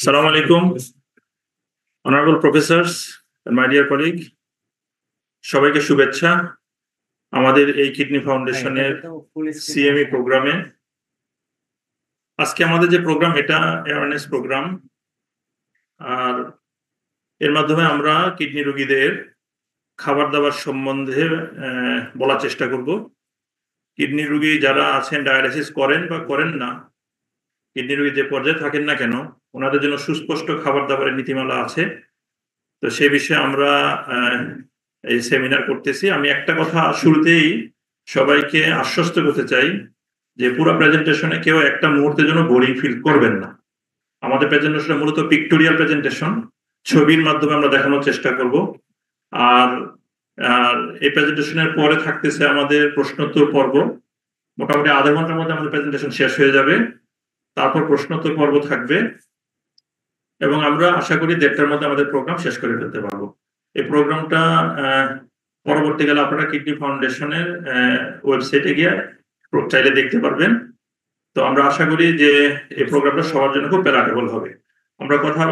Assalamu alaikum, honorable professors and my dear colleague. সবাইকে শুভেচ্ছা আমাদের এই কিডনি ফাউন্ডেশনের সিএমই প্রোগ্রামে। আজকে আমাদের যে প্রোগ্রাম এটা অ্যাওয়ারনেস প্রোগ্রাম, আর এর মাধ্যমে আমরা কিডনি রোগীদের খাবার দাবার সম্বন্ধে বলার চেষ্টা করব। কিডনি রোগী যারা আছেন, ডায়ালিসিস করেন বা করেন না, কিডনি রোগী যে পর্যায়ে থাকেন না কেন, ওনাদের জন্য সুস্পষ্ট খাবার দাবারের নীতিমালা আছে। তো সেই বিষয়ে আমরা এই সেমিনার করতেছি। আমি একটা কথা শুরুতেই সবাইকে আশ্বস্ত করতে চাই যে পুরো প্রেজেন্টেশনে কেউ একটা মুহূর্তের জন্য বোরিং ফিল করবেন না। আমাদের প্রেজেন্টেশন মূলত পিক্টোরিয়াল প্রেজেন্টেশন, ছবির মাধ্যমে আমরা দেখানোর চেষ্টা করব। আর এই প্রেজেন্টেশনের পরে থাকতেছে আমাদের প্রশ্নোত্তর পর্ব। মোটামুটি আধা ঘন্টার মধ্যে আমাদের প্রেজেন্টেশন শেষ হয়ে যাবে, তারপর প্রশ্নোত্তর পর্ব থাকবে এবং আমরা আশা করি 1:30টার মধ্যে আমাদের প্রোগ্রাম শেষ করে ফেলতে পারবো। এই প্রোগ্রামটা পরবর্তীকালে আপনারা কিডনি ফাউন্ডেশনের ওয়েবসাইটে গিয়ে চাইলে দেখতে পারবেন। তো আমরা আশা করি যে এই প্রোগ্রামটা সবার জন্য খুব প্যালাটেবল হবে। আমরা কথা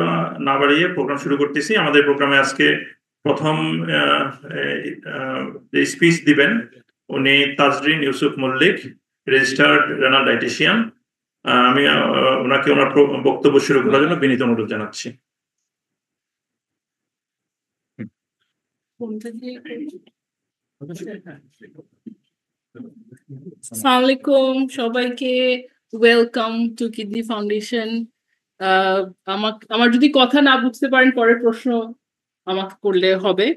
না বাড়িয়ে প্রোগ্রাম শুরু করতেছি। আমাদের প্রোগ্রামে আজকে প্রথম যে স্পিচ দিবেন উনি Tajrin Yusuf Mallik, registered renal dietitian. আমি ওনাকে ওনার বক্তব্য শুরু করার জন্য বিনীত অনুরোধ জানাচ্ছি। আসসালামু আলাইকুম সবাইকে, ওয়েলকাম টু কিডনি ফাউন্ডেশন। আমার যদি কথা না বুঝতে পারেন পরের প্রশ্ন আমাকে করলে হবে।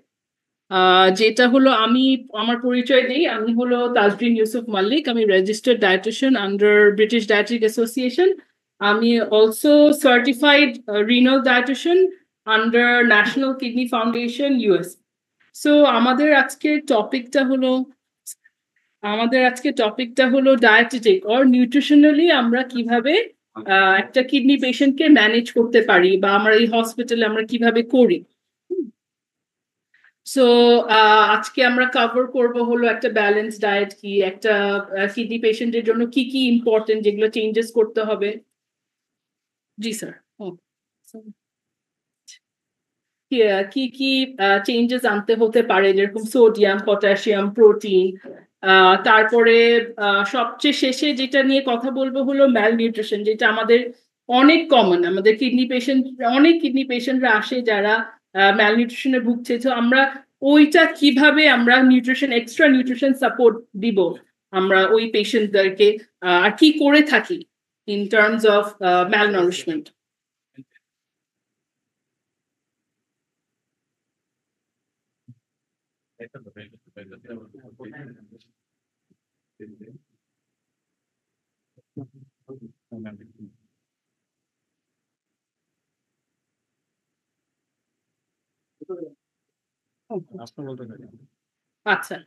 যেটা হলো আমি আমার পরিচয় দিই, আমি হলো তাজরিন ইউসুফ মাল্লিক, আমি registered dietitian under British dietetic association. আমি also certified renal dietitian under national kidney foundation US. সো আমাদের আজকের টপিকটা হলো ডায়েটেটিক অর নিউট্রিশনালি আমরা কিভাবে একটা কিডনি পেশেন্টকে ম্যানেজ করতে পারি বা আমরা এই হসপিটালে আমরা কিভাবে করি। সো আজকে আমরা কভার করব হলো একটা ব্যালেন্স ডায়েট কি, একটা কিডনি পেশেন্টের জন্য কি কি ইম্পর্টেন্ট যেগুলো চেঞ্জেস করতে হবে। জি স্যার, কি কি চেঞ্জেস আনতে হতে পারে, যেরকম সোডিয়াম, পটাশিয়াম, প্রোটিন। তারপরে সবচেয়ে শেষে যেটা নিয়ে কথা বলবো হলো ম্যালনিউট্রিশন, যেটা আমাদের অনেক কমন। আমাদের অনেক কিডনি পেশেন্টরা আসে যারা ম্যালনিউট্রিশনে ভুগছে। তো আমরা ওইটা কিভাবে আমরা এক্সট্রা নিউট্রিশন সাপোর্ট দিব আমরা ওই পেশেন্টদেরকে, আর কি করে থাকি ইন টার্মস অফ ম্যালনারিশমেন্ট। আচ্ছা,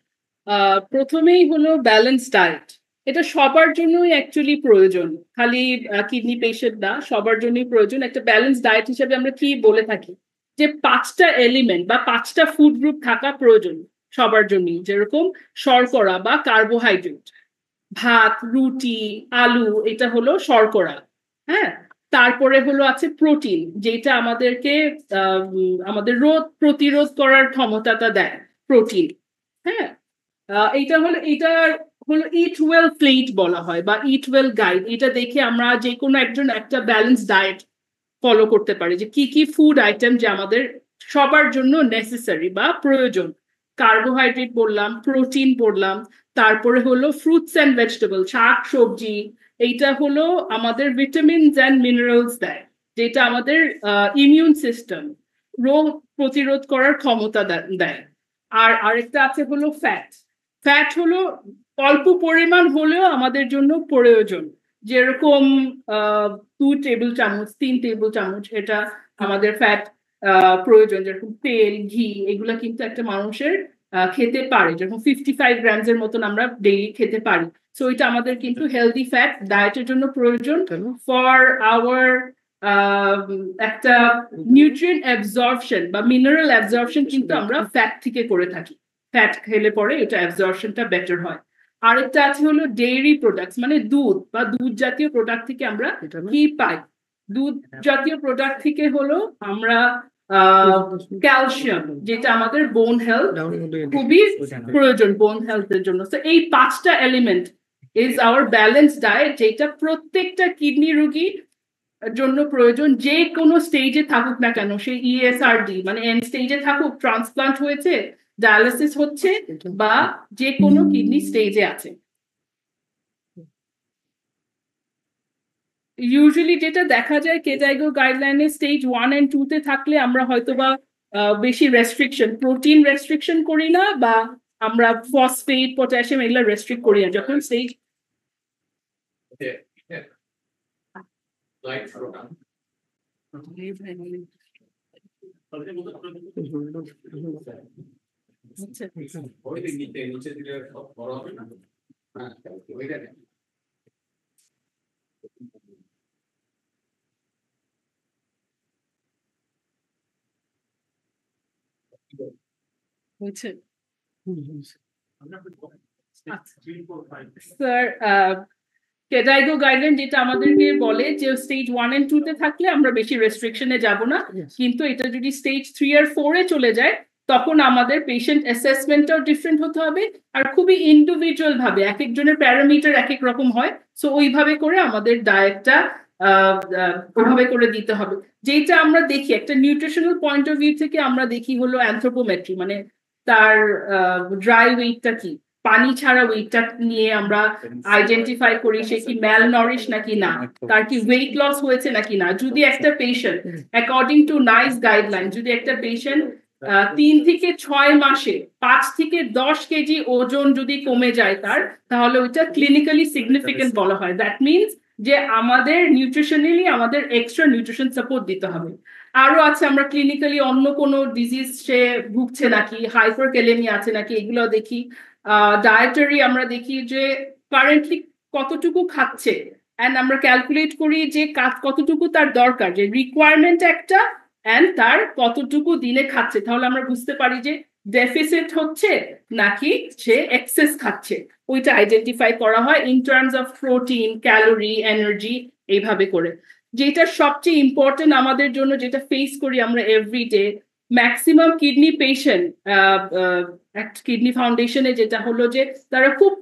প্রথমেই হলো ব্যালেন্স ডায়েট। এটা সবার জন্যই অ্যাকচুয়ালি প্রয়োজন, খালি কিডনি পেশেন্ট না, সবার জন্যই প্রয়োজন। একটা ব্যালেন্স ডায়েট হিসেবে আমরা কি বলে থাকি যে 5টা এলিমেন্ট বা 5টা ফুড গ্রুপ থাকা প্রয়োজন সবার জন্যই, যেরকম শর্করা বা কার্বোহাইড্রেট, ভাত, রুটি, আলু, এটা হলো শর্করা। হ্যাঁ, তারপরে হলো আছে প্রোটিন, যেটা আমাদেরকে আমাদের রোগ প্রতিরোধ করার ক্ষমতাটা দেয়, প্রোটিন। হ্যাঁ, এটা হলো ইট ওয়েল প্লেট বলা হয় বা ইট ওয়েল গাইড। এটা দেখে আমরা যে কোনো একজন একটা ব্যালেন্স ডায়েট ফলো করতে পারি, যে কি কি ফুড আইটেম যে আমাদের সবার জন্য নেসেসারি বা প্রয়োজন। কার্বোহাইড্রেট বললাম, প্রোটিন বললাম, তারপরে হলো ফ্রুটস অ্যান্ড ভেজিটেবল, শাক সবজি। এইটা হলো আমাদের ভিটামিনস অ্যান্ড মিনারেলস দেয়, যেটা আমাদের ইমিউন সিস্টেম, রোগ প্রতিরোধ করার ক্ষমতা দেয়। আর আরেকটা আছে হলো ফ্যাট হলো অল্প পরিমাণ হলেও আমাদের জন্য প্রয়োজন, যেরকম 2 টেবিল চামচ 3 টেবিল চামচ এটা আমাদের ফ্যাট প্রয়োজন। যেরকম তেল, ঘি, এগুলা কিন্তু একটা মানুষের খেতে পারে, যেরকম 55 গ্রামসের মতন আমরা ডেইলি খেতে পারি। সো এটা আমাদের কিন্তু হেলদি ফ্যাট ডায়েটের জন্য প্রয়োজন ফর আওয়ার একটা নিউট্রিয়েন্ট অ্যাবজর্পশন বা মিনারেল অ্যাবজর্পশন কিন্তু আমরা ফ্যাট থেকে করে থাকি। ফ্যাট খেলে পরে এটা অ্যাবজর্পশনটা বেটার হয়। আরেকটা আছে হলো ডেইরি প্রোডাক্টস, মানে দুধ বা দুধ জাতীয় প্রোডাক্ট থেকে আমরা কি পাই, দুধ জাতীয় প্রোডাক্ট থেকে হলো আমরা ক্যালসিয়াম, যেটা আমাদের বোন হেলথ খুবই প্রয়োজন বোন হেলথের জন্য। তো এই 5টা element is our balance diet, যেটা প্রত্যেকটা কিডনি রোগীর জন্য প্রয়োজন, যে কোনো স্টেজে থাকুক না কেন, সে ইএসআরডি মানে এন্ড স্টেজে থাকুক, ট্রান্সপ্লান্ট হয়েছে, ডায়ালিসিস হচ্ছে, বা যে কোনো কিডনি স্টেজে আছে। ইউজুয়ালি যেটা দেখা যায় কেজাইগো গাইডলাইনে স্টেজ 1 and 2 তে থাকলে আমরা হয়তোবা বেশি রেস্ট্রিকশন, প্রোটিন রেস্ট্রিকশন করি না, বা আমরা ফসফেট পটাশিয়াম এগুলো রেস্ট্রিক্ট করি না। যখন স্টেজ স্যার কেজাইগো গাইডলাইন যেটা আমাদেরকে বলে যে স্টেজ 1 and 2 তে থাকলে আমরা বেশি রেস্ট্রিকশনে যাব না, কিন্তু এটা যদি স্টেজ 3 আর 4 এ চলে যায় তখন আমাদের পেশেন্ট অ্যাসেসমেন্টটাও ডিফারেন্ট হতে হবে, আর খুবই ইন্ডিভিজুয়াল ভাবে এক একজনের প্যারামিটার এক এক রকম হয়, সো ওইভাবে করে আমাদের ডায়েটটা ওইভাবে করে দিতে হবে। যেটা আমরা দেখি একটা নিউট্রিশনাল পয়েন্ট অফ ভিউ থেকে আমরা দেখি হলো অ্যানথ্রোপোমেট্রি, মানে তার ড্রাই ওয়েটটা কি, পানি ছাড়া ওয়েটটা নিয়ে আমরা আইডেন্টিফাই করি সে কি ম্যাল নরিশ নাকি না, তার কি ওয়েট লস হয়েছে নাকি না। যদি একটা patient according to nice guideline, যদি একটা পেশেন্ট 3 থেকে 6 মাসে 5 থেকে 10 কেজি ওজন যদি কমে যায় তার, তাহলে ওইটা ক্লিনিক্যালি সিগনিফিকেন্ট বলা হয়। দ্যাট মিনস যে আমাদের নিউট্রিশনালি আমাদের এক্সট্রা নিউট্রিশন সাপোর্ট দিতে হবে। আরো আছে আমরা ক্লিনিক্যালি অন্য কোনো ডিজিজ সে ভুগছে নাকি, হাইপারক্যালেমিয়া আছে নাকি, এগুলো দেখি। ডায়েটারি আমরা দেখি যে কারেন্টলি কতটুকু খাচ্ছে, এন্ড আমরা ক্যালকুলেট করি যে কতটুকু তার দরকার, যে রিকোয়ারমেন্ট একটা এন্ড তার কতটুকু দিনে খাচ্ছে, তাহলে আমরা বুঝতে পারি যে ডেফিসিট হচ্ছে নাকি সে এক্সেস খাচ্ছে। ওইটা আইডেন্টিফাই করা হয় in terms of protein, calorie, energy, এইভাবে করে। যেটা সবচেয়ে ইম্পর্টেন্ট আমাদের জন্য, যেটা ফেস করি আমরা everyday, maximum kidney patient kidney ফাউন্ডেশনে যেটা হলো যে তারা খুব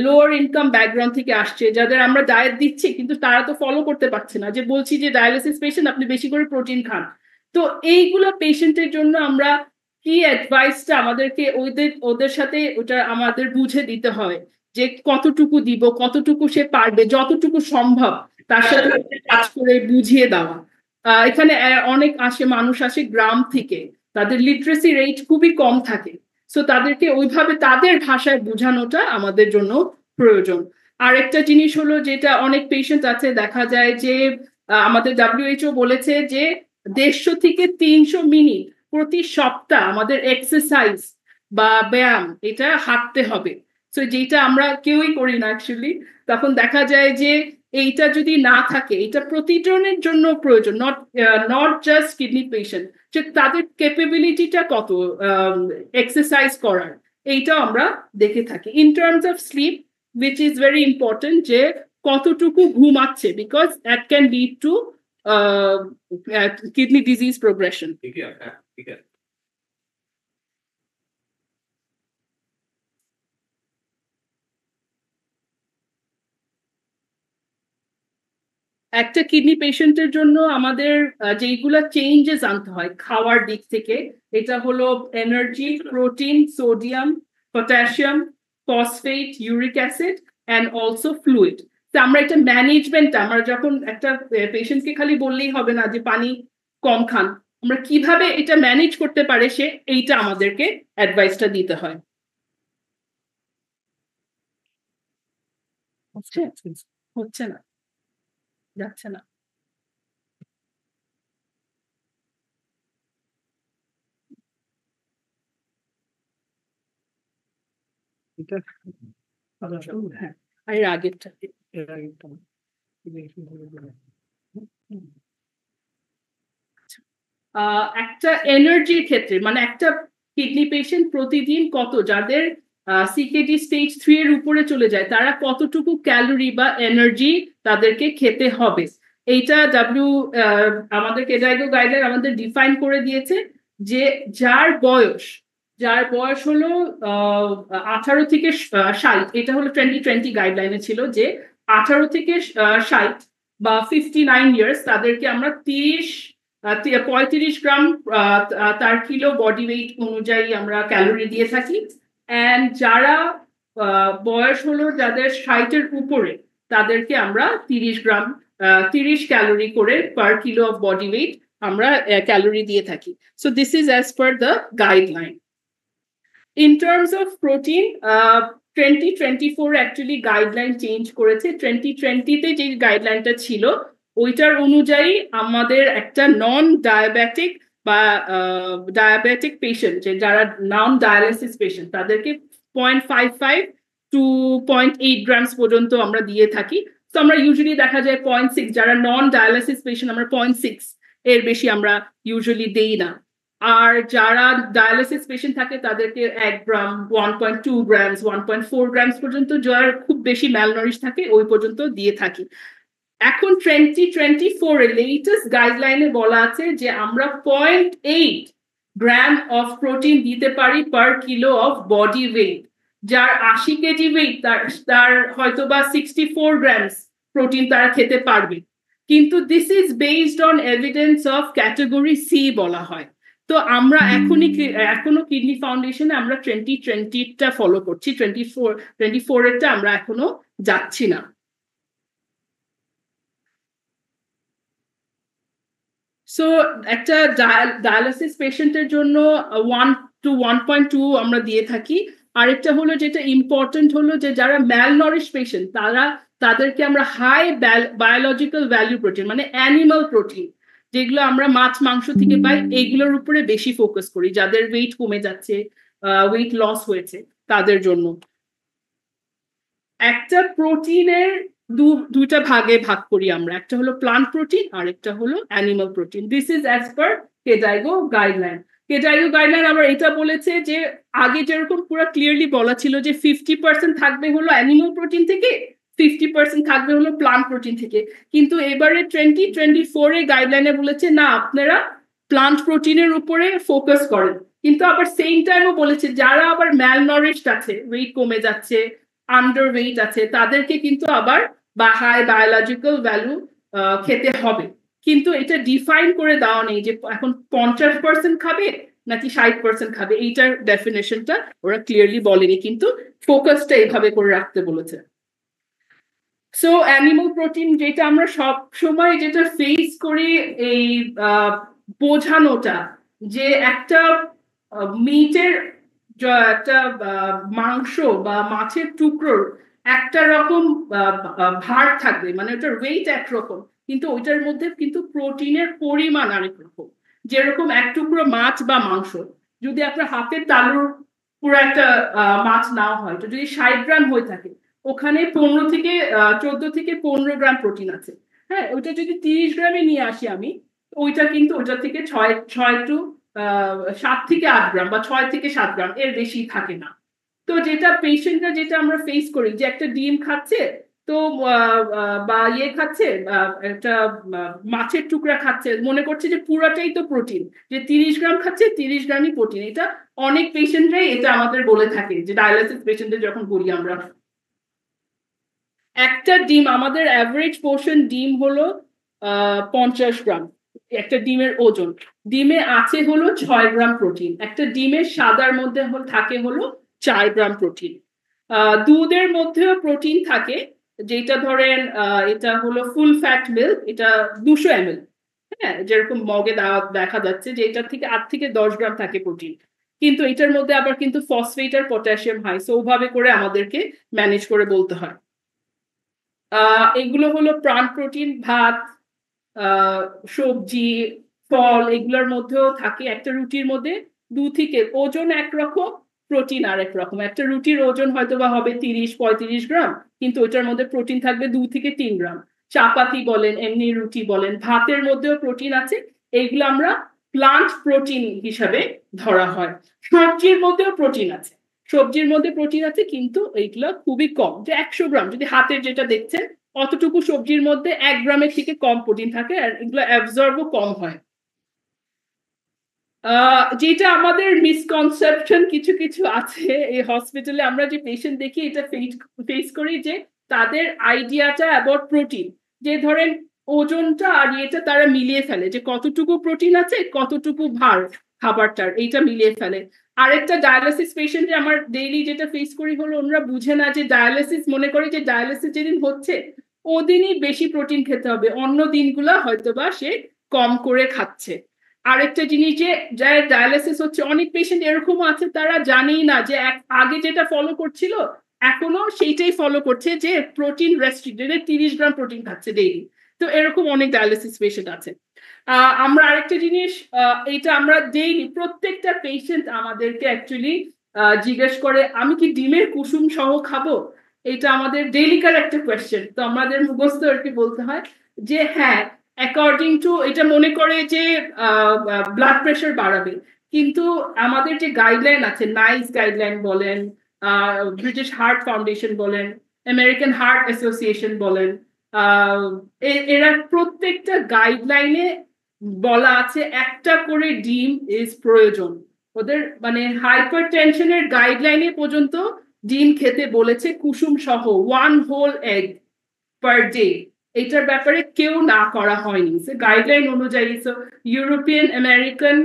লোয়ার ইনকাম ব্যাকগ্রাউন্ড থেকে আসছে, যাদের আমরা ডায়েট দিচ্ছি কিন্তু তারা তো ফলো করতে পারছে না, যে বলছি যে ডায়ালিসিস পেশেন্ট আপনি বেশি করে প্রোটিন খান। তো এইগুলো পেশেন্টের জন্য আমরা কি অ্যাডভাইসটা আমাদেরকে ওদের সাথে ওটা আমাদের বুঝে দিতে হয়, যে কতটুকু দিব, কতটুকু সে পারবে, যতটুকু সম্ভব তার সাথে কাজ করে বুঝিয়ে দেওয়া। এখানে অনেক মানুষ আসে গ্রাম থেকে, তাদের লিটারেসি রেট খুবই কম থাকে, সো তাদেরকে ওইভাবে তাদের ভাষায় বোঝানোটা আমাদের জন্য প্রয়োজন। আর একটা জিনিস হলো যেটা অনেক পেশেন্ট আছে দেখা যায় যে আমাদের WHO বলেছে যে 150 থেকে 300 মিনিট প্রতি সপ্তাহ আমাদের এক্সারসাইজ বা ব্যায়াম এটা হাঁটতে হবে। সো যেটা আমরা কেউই করি না অ্যাকচুয়ালি, তখন দেখা যায় যে এইটা যদি না থাকে, এটা প্রতিজনের জন্য প্রয়োজন, নট জাস্ট কিডনি পেশেন্ট, যে তাদের ক্যাপাবিলিটিটা কত এক্সারসাইজ করার, এইটাও আমরা দেখে থাকি। In terms of sleep which is very important, যে কতটুকু ঘুমাচ্ছে, because that can lead to kidney disease progression. একটা কিডনি পেশেন্টের জন্য আমাদের যেইগুলা চেঞ্জেস আনতে হয় খাওয়ার দিক থেকে, এটা হলো energy, protein, sodium, potassium, phosphate, uric acid and also fluid. তো আমরা এটা ম্যানেজমেন্ট, আমরা যখন একটা পেশেন্টকে খালি বললেই হবে না যে পানি কম খান, আমরা কিভাবে এটা ম্যানেজ করতে পারে সে, এইটা আমাদেরকে অ্যাডভাইসটা দিতে হয়। হচ্ছে না, যাচ্ছে না। হ্যাঁ, এর আগেরটা একটা এনার্জির ক্ষেত্রে, মানে একটা কিডনি পেশেন্ট প্রতিদিন কত, যাদের সিকেডি স্টেজ 3 এর উপরে চলে যায়, তারা কতটুকু ক্যালোরি বা এনার্জি তাদেরকে খেতে হবে। এইটা আমাদের কেডাইগো গাইডলাইন আমাদের ডিফাইন করে দিয়েছে যে যার বয়স হলো 18 থেকে 60, এটা হলো 2020 গাইডলাইনে ছিল যে 18 থেকে 60 বা 59 ইয়ার্স তাদেরকে আমরা 35 গ্রাম তার কিলো বডি ওয়েট অনুযায়ী আমরা ক্যালোরি দিয়ে থাকি। অ্যান্ড যারা বয়স হলো যাদের 60-এর উপরে তাদেরকে আমরা 30 ক্যালোরি করে per kilo of body weight আমরা ক্যালোরি দিয়ে থাকি। So this is as per the guideline. In terms of protein, 2024 actually guideline change করেছে। 2020-তে যে গাইডলাইনটা ছিল ওইটার অনুযায়ী আমাদের একটা নন ডায়াবেটিক বা ডায়াবেটিক পেশেন্ট, যে যারা নন ডায়ালিসিস পেশেন্ট, তাদেরকে 0.55 to 0.8 গ্রামস পর্যন্ত আমরা দিয়ে থাকি। তো আমরা ইউজুয়ালি দেখা যায় 0.6, যারা নন ডায়ালিসিস পেশেন্ট আমরা 0.6 এর বেশি আমরা ইউজুয়ালি দেই না। আর যারা ডায়ালিসিস পেশেন্ট থাকে তাদেরকে 1 গ্রাম, 1.2 গ্রামস, 1.4 গ্রামস পর্যন্ত, যার খুব বেশি ম্যালনারিশ থাকে ওই পর্যন্ত দিয়ে থাকি। এখন 2024 এর লেটেস্ট গাইডলাইনে বলা আছে যে আমরা 0.8 গ্রাম অফ প্রোটিন দিতে পারি per kilo of body weight. যার 80 কেজি ওয়েট তার হয়তো বা 64 গ্রামস প্রোটিন তারা খেতে পারবে, কিন্তু this is based on evidence of category C বলা হয়। তো আমরা এখনো কিডনি ফাউন্ডেশনে আমরা 2020টা ফলো করছি, 24 এরটা আমরা এখনো যাচ্ছি না। সো একটা ডায়ালিসিস পেশেন্টের জন্য 1 to 1.2 আমরা দিয়ে থাকি। আরেকটা হলো যেটা ইম্পর্টেন্ট হলো যে যারা ম্যালনারিশ পেশেন্ট তাদেরকে আমরা হাই বায়োলজিক্যাল ভ্যালু প্রোটিন মানে অ্যানিমাল প্রোটিন, যেগুলো আমরা মাছ মাংস থেকে পাই, এইগুলোর উপরে বেশি ফোকাস করি। যাদের ওয়েট কমে যাচ্ছে, ওয়েট লস হয়েছে, তাদের জন্য একটা প্রোটিনের দুইটা ভাগে ভাগ করি আমরা, একটা হলো প্লান্ট প্রোটিন আর একটা হলো animal protein. This is as per KDIGO guideline. KDIGO guideline আবার এটা বলেছে যে আগে যেরকম পুরো ক্লিয়ারলি বলা ছিল যে 50% থাকবে হলো অ্যানিমাল প্রোটিন থেকে, 50% থাকবে হলো প্লান্ট প্রোটিন থেকে, কিন্তু এবারে 2024 এর গাইডলাইনে বলেছে না, আপনারা প্লান্ট প্রোটিনের উপরে ফোকাস করেন। কিন্তু আবার সেম টাইমও বলেছে যারা আবার ম্যালনারিশড আছে, ওয়েট কমে যাচ্ছে, আন্ডার ওয়েট আছে, তাদেরকে কিন্তু আবার হাই বায়োলজিক্যাল ভ্যালু খেতে হবে। কিন্তু এটা ডিফাইন করে দেওয়া নেই যে এখন 50% খাবে নাকি 60% খাবে, এইটার ডেফিনেশনটা ওরা ক্লিয়ারলি বলেনি, কিন্তু ফোকাসটা এইভাবে করে রাখতে বলেছে। সো অ্যানিমাল প্রোটিন যেটা আমরা সব সময় যেটা ফেস করি, এই বোঝানোটা যে একটা মিটের, একটা মাংস বা মাছের টুকরোর একটা রকম ভার থাকবে, মানে ওটার ওয়েট একরকম, কিন্তু ওইটার মধ্যে কিন্তু প্রোটিনের পরিমাণ আরেক রকম। যেরকম এক টুকরো মাছ বা মাংস যদি আপনার হাতের তালুর পুরো একটা মাছ নাও হয়, তো যদি 60 গ্রাম হয়ে থাকে, ওখানে 14 থেকে 15 গ্রাম প্রোটিন আছে। হ্যাঁ, ওইটা যদি 30 গ্রামে নিয়ে আসি আমি, ওইটা কিন্তু ওইটা থেকে 7 থেকে 8 গ্রাম বা 6 থেকে 7 গ্রাম এর বেশি থাকে না। তো যেটা পেশেন্টরা যেটা আমরা ফেস করি যে একটা ডিম খাচ্ছে, তো বা খাচ্ছে, একটা মাছের টুকরা খাচ্ছে, মনে করছে যে পুরাটাই তো প্রোটিন, যে 30 গ্রাম খাচ্ছে 30 গ্রামই প্রোটিন। এটা অনেক পেশেন্টরাই এটা আমাদের বলে থাকে, যে ডায়ালিসিস পেশেন্টদের যখন বলি আমরা। একটা ডিম, আমাদের অ্যাভারেজ পোর্শন ডিম হলো 50 গ্রাম, একটা ডিমের ওজন। ডিমে আছে হলো 6 গ্রাম প্রোটিন। একটা ডিমের সাদার মধ্যে থাকে হলো 4 গ্রাম প্রোটিন। দুধের মধ্যেও প্রোটিন থাকে, যেটা ধরেন এটা হলো ফুল ফ্যাট মিল্ক, এটা 200 ml, হ্যাঁ, যেরকম মগে দেখা যাচ্ছে যে এটার থেকে 8 থেকে 10 গ্রাম থাকে প্রোটিন, কিন্তু এটার মধ্যে আবার কিন্তু ফসফেট আর পটাশিয়াম হাই, সো ওভাবে করে আমাদেরকে ম্যানেজ করে বলতে হয়। এগুলো হলো প্রাণ প্রোটিন, ভাত, সবজি, ফল, এগুলোর মধ্যেও থাকে। একটা রুটির মধ্যে 2 থেকে, ওজন একরকম, প্রোটিন আরেক রকম। একটা রুটির ওজন হয়তো বা হবে 30-35 গ্রাম, কিন্তু ওইটার মধ্যে প্রোটিন থাকবে 2 থেকে 3 গ্রাম। চাপাতি বলেন, এমনি রুটি বলেন, ভাতের মধ্যেও প্রোটিন আছে, এইগুলো আমরা প্লান্ট প্রোটিন হিসাবে ধরা হয়। সবজির মধ্যেও প্রোটিন আছে, কিন্তু এইগুলো খুবই কম, যে 100 গ্রাম, যদি হাতের যেটা দেখছেন অতটুকু সবজির মধ্যে 1 গ্রামের থেকে কম প্রোটিন থাকে, আর এগুলো অ্যাবজর্বও কম হয়। যেটা আমাদের মিসকনসেপশন কিছু কিছু আছে এই হসপিটালে, আমরা যে পেশেন্ট দেখি এটা ফেস করি যে তাদের আইডিয়াটা অ্যাবাউট প্রোটিন, যে ধরেন ওজনটা আর এটা তারা মিলিয়ে ফেলে যে কতটুকু প্রোটিন আছে কতটুকু ভার খাবারটার, এইটা মিলিয়ে ফেলে। আরেকটা ডায়ালিসিস পেশেন্টে আমার ডেইলি যেটা ফেস করি হলো ওনারা বুঝে না যে ডায়ালিসিস, মনে করে যে ডায়ালিসিস যেদিন হচ্ছে ওদিনই বেশি প্রোটিন খেতে হবে, অন্য দিনগুলো হয়তোবা সে কম করে খাচ্ছে। আরেকটা জিনিস, যে যার ডায়ালিসিস হচ্ছে অনেক পেশেন্ট এরকমও আছে তারা জানেই না যে আগে যেটা ফলো করছিল এখনো সেইটাই ফলো করছে, যে প্রোটিন রেস্ট্রিক্টেড 30 গ্রাম প্রোটিন খাচ্ছে ডেইলি। তো এরকম অনেক ডায়ালিসিস পেশেন্ট আছে। আমরা আরেকটা জিনিস, এটা আমরা ডেইলি প্রত্যেকটা পেশেন্ট আমাদেরকে অ্যাকচুয়ালি জিজ্ঞেস করে আমি কি ডিমের কুসুম সহ খাবো, এটা আমাদের ডেইলিকার একটা কোয়েশ্চেন। তো আমাদের মুখস্থ আর কি বলতে হয় যে হ্যাঁ, অ্যাকর্ডিং টু এটা মনে করে যে ব্লাড প্রেশার বাড়াবে, কিন্তু আমাদের যে গাইডলাইন আছে, নাইস গাইডলাইন বলেন, ব্রিটিশ হার্ট ফাউন্ডেশন বলেন, আমেরিকান হার্ট অ্যাসোসিয়েশন বলেন, এরা প্রত্যেকটা গাইডলাইনে বলা আছে একটা করে ডিম ইজ প্রয়োজন। ওদের মানে হাইপার টেনশনের গাইডলাইনে পর্যন্ত ডিম খেতে বলেছে কুসুম সহ, 1 হোল এগ পার ডে। এটার ব্যাপারে কেউ না করা হয়নি গাইডলাইন অনুযায়ী। সো ইউরোপিয়ান, আমেরিকান,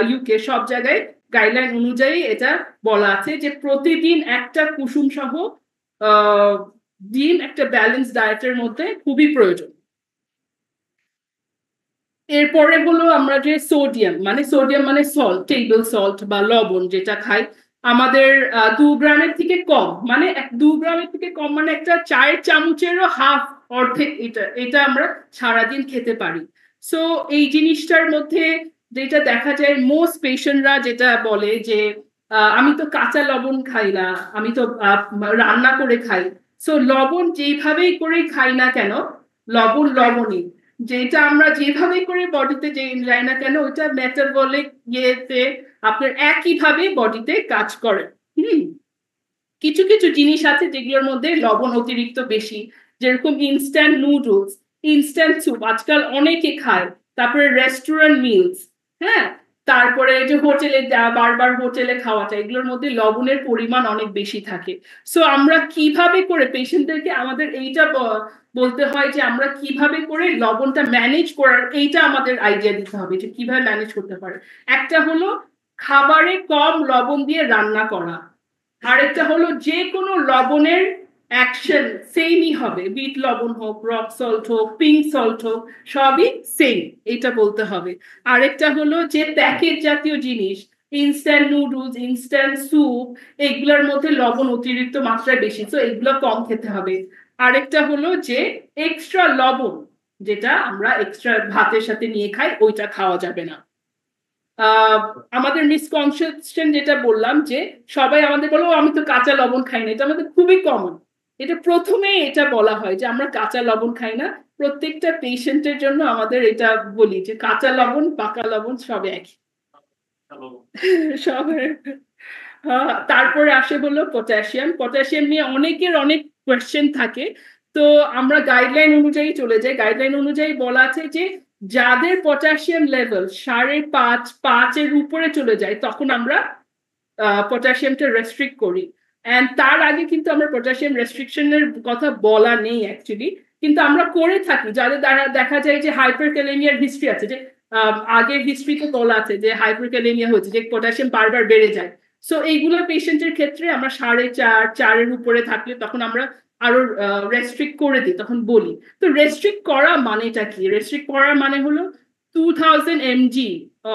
ইউকে সব জায়গায় গাইডলাইন অনুযায়ী এটা বলা আছে যে প্রতিদিন একটা কুসুম সহ ডিম একটা ব্যালেন্স ডায়েটের মধ্যে খুবই প্রয়োজন। এরপরে হলো আমরা যে সোডিয়াম মানে সল্ট, টেবল সল্ট বা লবণ যেটা খাই, আমাদের 2 গ্রামের থেকে কম, মানে 2 গ্রামের থেকে কম মানে একটা চায়ের চামচেরও হাফ, অর্ধেক এটা আমরা সারাদিন খেতে পারি। সো এই জিনিসটার মধ্যে যেটা দেখা যায় মোস্ট পেশেন্টরা যেটা বলে যে আমি তো কাঁচা লবণ খাই না, আমি তো রান্না করে খাই। সো লবণ যেভাবেই করে খাই না কেন, লবণ লবণই, যেটা আমরা যেভাবে করে বডিতে যাই না কেন ওটা মেটাবলিক ইয়েতে আপনার একইভাবে বডিতে কাজ করে। কিছু কিছু জিনিস আছে যেগুলোর মধ্যে লবণ অতিরিক্ত বেশি, যেরকম ইনস্ট্যান্ট নুডলস, ইনস্ট্যান্ট স্যুপ আজকাল অনেকে খায়, তারপরে রেস্টুরেন্ট মিলস, হ্যাঁ, তারপরে যে হোটেলে বারবার হোটেলে খাওয়াটা, এগুলোর মধ্যে লবণের পরিমাণ অনেক বেশি থাকে। সো আমরা কিভাবে করে পেশেন্টদেরকে আমাদের এইটা বলতে হয় যে আমরা কিভাবে করে লবণটা ম্যানেজ করার, এইটা আমাদের আইডিয়া দিতে হবে যে কিভাবে ম্যানেজ করতে পারে। একটা হলো খাবারে কম লবণ দিয়ে রান্না করা, আরেকটা হলো যে কোনো লবণের অ্যাকশন সেমই হবে, বিট লবণ হোক, রক সল্ট হোক, পিঙ্ক সল্ট হোক, সবই সেম, এটা বলতে হবে। আরেকটা হলো যে প্যাকেট জাতীয় জিনিস, ইনস্ট্যান্ট নুডলস, ইনস্ট্যান্ট স্যুপ, এগুলোর মধ্যে লবণ অতিরিক্ত মাত্রায় বেশি, তো এগুলো কম খেতে হবে। আরেকটা হলো যে এক্সট্রা লবণ, যেটা আমরা এক্সট্রা ভাতের সাথে নিয়ে খাই, ওইটা খাওয়া যাবে না। আমাদের মিসকনসেপশন যেটা বললাম যে সবাই আমাদের বলো আমি তো কাঁচা লবণ খাই না, এটা আমাদের খুবই কমন। এটা প্রথমে এটা বলা হয় যে আমরা কাঁচা লবণ খাই না, প্রত্যেকটা পেশেন্টের জন্য আমাদের এটা বলি যে কাঁচা লবণ পাকা লবণ সব একই। সব তারপরে আসে হলো পটাশিয়াম। পটাশিয়াম নিয়ে অনেকের অনেক কোয়েশ্চেন থাকে, তো আমরা গাইডলাইন অনুযায়ী চলে যাই। গাইডলাইন অনুযায়ী বলা আছে যে যাদের পটাশিয়াম লেভেল 5.5-5 উপরে চলে যায় তখন আমরা পটাশিয়ামটা রেস্ট্রিক্ট করি। এন্ড তার আগে কিন্তু আমরা পটাশিয়াম রেস্ট্রিকশনের কথা বলা নেই অ্যাকচুয়ালি, কিন্তু আমরা করে থাকি যাদের দ্বারা দেখা যায় যে হাইপারক্যালেমিয়ার হিস্ট্রি আছে, যে আগের হিস্ট্রিতে বলা আছে যে হাইপারক্যালেমিয়া হচ্ছে, যে পটাশিয়াম বারবার বেড়ে যায়। সো এইগুলো পেশেন্টের ক্ষেত্রে আমরা 4.5-4 উপরে থাকলে তখন আমরা আরো রেস্ট্রিক্ট করে দিই, তখন বলি। তো রেস্ট্রিক্ট করা মানেটা কি? রেস্ট্রিক্ট করা মানে হলো 2000 mg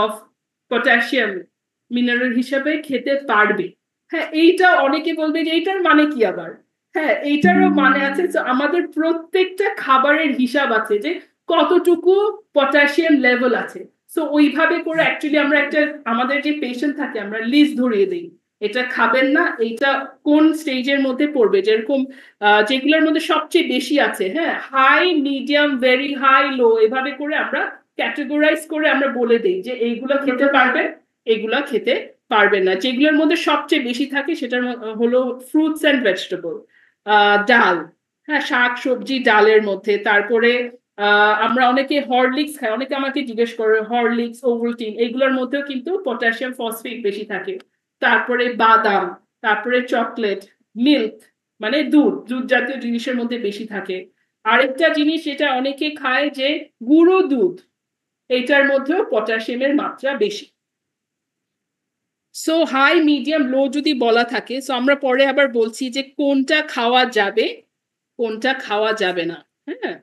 অফ পটাশিয়াম মিনারেল হিসাবে খেতে পারবে। হ্যাঁ, এইটা অনেকে বলবে যে এইটার মানে কি আবার, হ্যাঁ এইটারও মানে আছে। আমাদের প্রত্যেকটা খাবারের হিসাব আছে যে কতটুকু পটাশিয়াম লেভেল আছে। সো ওইভাবে করে অ্যাকচুয়ালি আমরা একটা আমাদের যে পেশেন্ট থাকে আমরা লিস্ট ধরিয়ে দিই, এটা খাবেন না, এইটা কোন স্টেজের মধ্যে পড়বে, যেরকম যেগুলোর মধ্যে সবচেয়ে বেশি আছে, হ্যাঁ হাই, মিডিয়াম, ভেরি হাই, লো, এভাবে করে আমরা ক্যাটেগরাইজ করে আমরা বলে দিই যে এইগুলো খেতে পারবেন, এগুলা খেতে পারবেন না। যেগুলোর মধ্যে সবচেয়ে বেশি থাকে সেটার হলো ফ্রুটস অ্যান্ড ভেজিটেবল, ডাল, হ্যাঁ, শাক সবজি ডালের মধ্যে। তারপরে আমরা অনেকে হরলিক্স খাই, অনেকে আমাকে জিজ্ঞেস করে হরলিক্স, ওভালটিন, এগুলোর মধ্যেও কিন্তু পটাশিয়াম ফসফেট বেশি থাকে। তারপরে বাদাম, তারপরে চকলেট, মিল্ক মানে দুধ, দুধ জাতীয় জিনিসের মধ্যে বেশি থাকে। আরেকটা জিনিস যেটা অনেকে খায় যে গুঁড়ো দুধ, এইটার মধ্যেও পটাশিয়ামের মাত্রা বেশি। সো হাই মিডিয়াম লো যদি বলা থাকে, সো আমরা পরে আবার বলছি যে কোনটা খাওয়া যাবে কোনটা খাওয়া যাবে না। হ্যাঁ,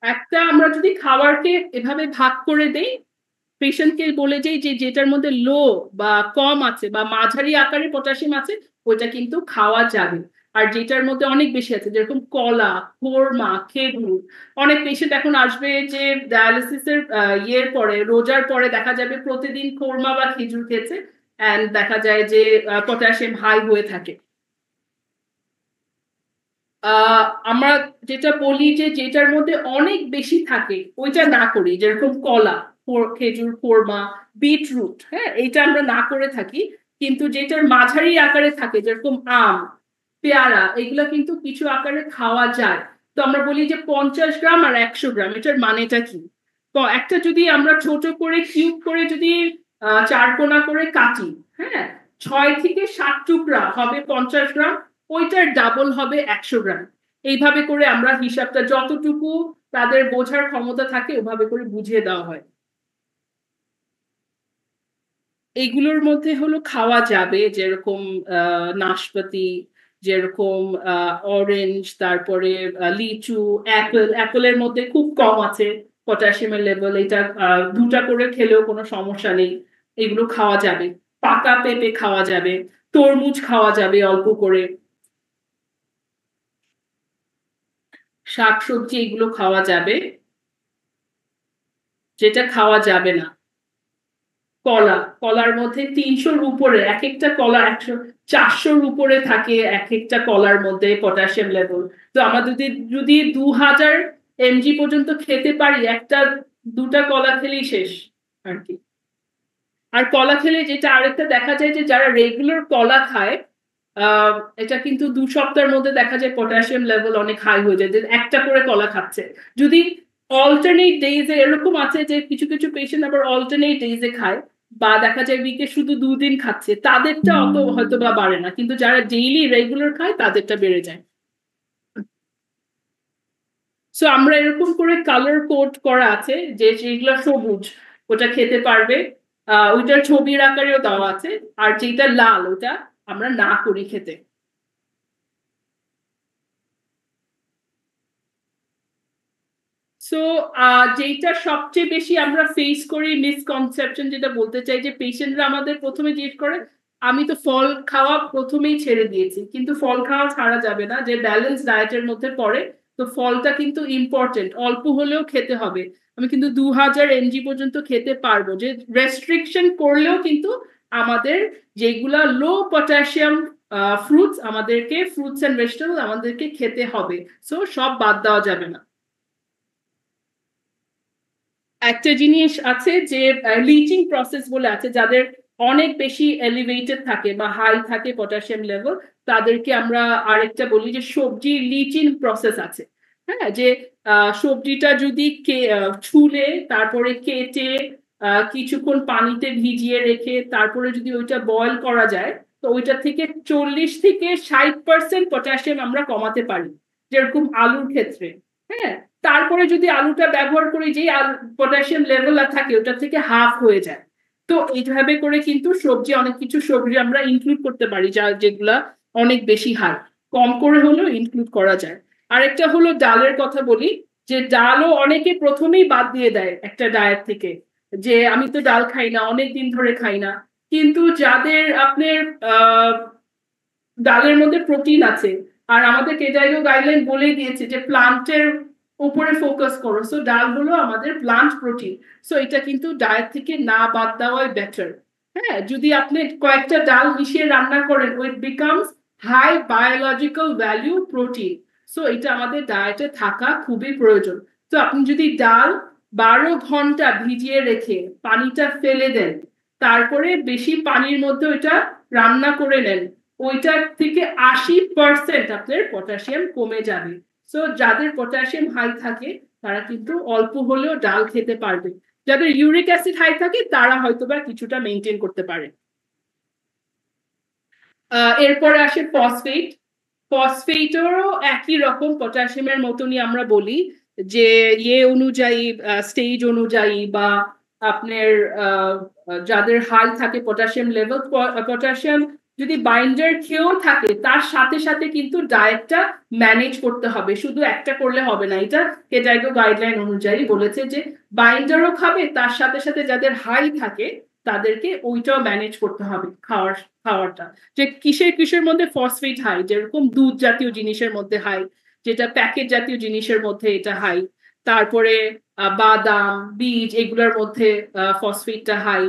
একটা আমরা যদি খাবারকে এভাবে ভাগ করে দেই, পেশেন্টকে বলে যাই যে যেটার মধ্যে লো বা কম আছে বা মাঝারি আকারে পটাশিয়াম আছে ওইটা কিন্তু খাওয়া যাবে। আর যেটার মধ্যে অনেক বেশি আছে যেরকম কলা, কোরমা, খেজুর, অনেক পেশেন্ট এখন আসবে যে ডায়ালিসিসের ইয়ের পরে, রোজার পরে দেখা যাবে প্রতিদিন কোরমা বা খেজুর খেয়েছে, এন্ড দেখা যায় যে পটাশিয়াম হাই হয়ে থাকে। আমরা যেটা বলি যে যেটার মধ্যে অনেক বেশি থাকে ওইটা না করি, যেরকম কলা, খেজুর, কোরমা, বিটরুট, হ্যাঁ, এইটা আমরা না করে থাকি। কিন্তু যেটার মাঝারি আকারে থাকে যেরকম আম, পেয়ারা, এগুলো কিন্তু কিছু আকারে খাওয়া যায়। তো আমরা বলি যে 50 গ্রাম আর 100 গ্রাম, এটার মানেটা কি? তো একটা যদি আমরা ছোট করে কিউব করে যদি 4 কোনা করে কাটি, হ্যাঁ, 6 থেকে 7 টুকরা হবে 50 গ্রাম, ওইটার ডাবল হবে 100 গ্রাম। এইভাবে করে আমরা হিসাবটা যতটুকু তাদের বোঝার ক্ষমতা থাকে ওভাবে করে বুঝিয়ে দেওয়া হয়। এইগুলোর মধ্যে হলো খাওয়া যাবে যেরকম নাশপাতি, যেরকম অরেঞ্জ, তারপরে লিচু, অ্যাপেল। অ্যাপেলের মধ্যে খুব কম আছে পটাশিয়ামের লেভেল, এটা 2টা করে খেলেও কোনো সমস্যা নেই, এগুলো খাওয়া যাবে। পাকা পেঁপে খাওয়া যাবে, তরমুজ খাওয়া যাবে অল্প করে, শাকসবজি এগুলো খাওয়া যাবে। যেটা খাওয়া যাবে না, কলা, কলার মধ্যে 300-র উপরে, এক একটা কলা 100-400-র উপরে থাকে এক একটা কলার মধ্যে পটাশিয়াম লেভেল। তো আমাদের যদি যদি 2000 mg পর্যন্ত খেতে পারি, একটা 2টা কলা খেলেই শেষ আর কি। আর কলা খেলে যেটা আরেকটা দেখা যায় যে যারা রেগুলার কলা খায়, আহ এটা কিন্তু 2 সপ্তাহের মধ্যে দেখা যায় পটাশিয়াম লেভেল অনেক হাই হয়ে যায়, যে একটা করে কলা খাচ্ছে। যদি অল্টারনেট ডেইজে, এরকম আছে যে কিছু কিছু পেশেন্ট আবার অল্টারনেট ডেইজে খায়, বা দেখা যায় উইকে শুধু 2 দিন খাচ্ছে, তাদেরটা অত হয়তো বা বাড়ে না, কিন্তু যারা ডেইলি রেগুলার খায় তাদেরটা বেড়ে যায়। সো আমরা এরকম করে কালার কোড করা আছে যে যেগুলো সবুজ ওটা খেতে পারবে, ওইটার ছবির আকারেও দেওয়া আছে। আর যেটা লাল ওটা আমরা না করি খেতে। সো যেটা সবচেয়ে বেশি আমরা ফেস করি মিসকনসেপশন, যেটা বলতে চাই যে পেশেন্টরা আমাদের প্রথমে জিজ্ঞেস করে, আমি তো ফল খাওয়া প্রথমেই ছেড়ে দিয়েছি, কিন্তু ফল খাওয়া ছাড়া যাবে না, যে ব্যালেন্স ডায়েটের মধ্যে পড়ে। তো ফলটা কিন্তু ইম্পর্টেন্ট, অল্প হলেও খেতে হবে। আমি কিন্তু 2000 mg পর্যন্ত খেতে পারবো, যে রেস্ট্রিকশন করলেও কিন্তু আমাদের যেগুলা লো পটাশিয়াম ফ্রুটস, আমাদেরকে ফ্রুটস এন্ড ভেজিটেবল আমাদেরকে খেতে হবে। সো সব বাদ দেওয়া যাবে না। একটা জিনিস আছে যে লিচিং প্রসেস বলে আছে, যাদের অনেক বেশি এলিভেটেড থাকে বা হাই থাকে পটাশিয়াম লেভেল, তাদেরকে আমরা আরেকটা বলি যে সবজি লিচিং প্রসেস আছে। হ্যাঁ, যে সবজিটা যদি ছুলে তারপরে কেটে কিছুক্ষণ পানিতে ভিজিয়ে রেখে তারপরে যদি ওইটা বয়ল করা যায়, তো ওইটা থেকে 40 থেকে 60% পটাশিয়াম আমরা কমাতে পারি, যেরকম আলুর ক্ষেত্রে। হ্যাঁ, তারপরে যদি আলুটা ব্যবহার করি, যে পটাশিয়াম লেভেল থাকে ওটা থেকে হাফ হয়ে যায়। তো এইভাবে করে কিন্তু সবজি, অনেক কিছু সবজি আমরা ইনক্লুড করতে পারি যা যেগুলা অনেক বেশি হাই, কম করে হলেও ইনক্লুড করা যায়। আরেকটা হলো ডালের কথা বলি, যে ডালও অনেকে প্রথমেই বাদ দিয়ে দেয় একটা ডায়েট থেকে, যে আমি তো ডাল খাই না, অনেক দিন ধরে খাই না। কিন্তু যাদের আপনার আহ ডালের মধ্যে প্রোটিন আছে, আর আমাদের কেজাইও গাইডলাইন বলে দিয়েছে যে প্লান্টের উপরে ফোকাস করো, সো ডালগুলো আমাদের প্লান্ট প্রোটিন। সো এটা কিন্তু ডায়েট থেকে না বাদ দেওয়াই বেটার। হ্যাঁ, যদি আপনি কয়েকটা ডাল মিশিয়ে রান্না করেন, it becomes high biological value protein. So এটা আমাদের ডায়েটে থাকা খুবই প্রয়োজন। তো আপনি যদি ডাল 12 ঘন্টা ভিজিয়ে রেখে পানিটা ফেলে দেন, তারপরে বেশি পানির মধ্যে ওইটা রান্না করে নেন, ওইটার থেকে 80% আপনার পটাশিয়াম কমে যাবে। সো যাদের পটাশিয়াম হাই থাকে তারা কিন্তু অল্প হলেও ডাল খেতে পারবে, যাদের ইউরিক অ্যাসিড হাই থাকে তারা হয়তোবা কিছুটা মেনটেন করতে পারে। এরপরে আসে ফসফেট। ফসফেটেরও একই রকম পটাশিয়ামের মতনই আমরা বলি যে অনুযায়ী, স্টেজ অনুযায়ী বা আপনার যাদের হাই থাকে পটাশিয়াম লেভেল, পটাশিয়াম যদি বাইন্ডার খেয়েও থাকে তার সাথে সাথে কিন্তু ডায়েটটা ম্যানেজ করতে হবে, শুধু একটা করলে হবে না। এটা কেডাইগো গাইডলাইন অনুযায়ী বলেছে যে বাইন্ডারও খাবে, তার সাথে সাথে যাদের হাই থাকে তাদেরকে ওইটাও ম্যানেজ করতে হবে খাওয়াটা। যে কিসের মধ্যে ফসফেট হাই, যেরকম দুধ জাতীয় জিনিসের মধ্যে হাই, যেটা প্যাকেট জাতীয় জিনিসের মধ্যে এটা হাই, তারপরে বাদাম বীজ এগুলোর মধ্যে ফসফেটটা হাই।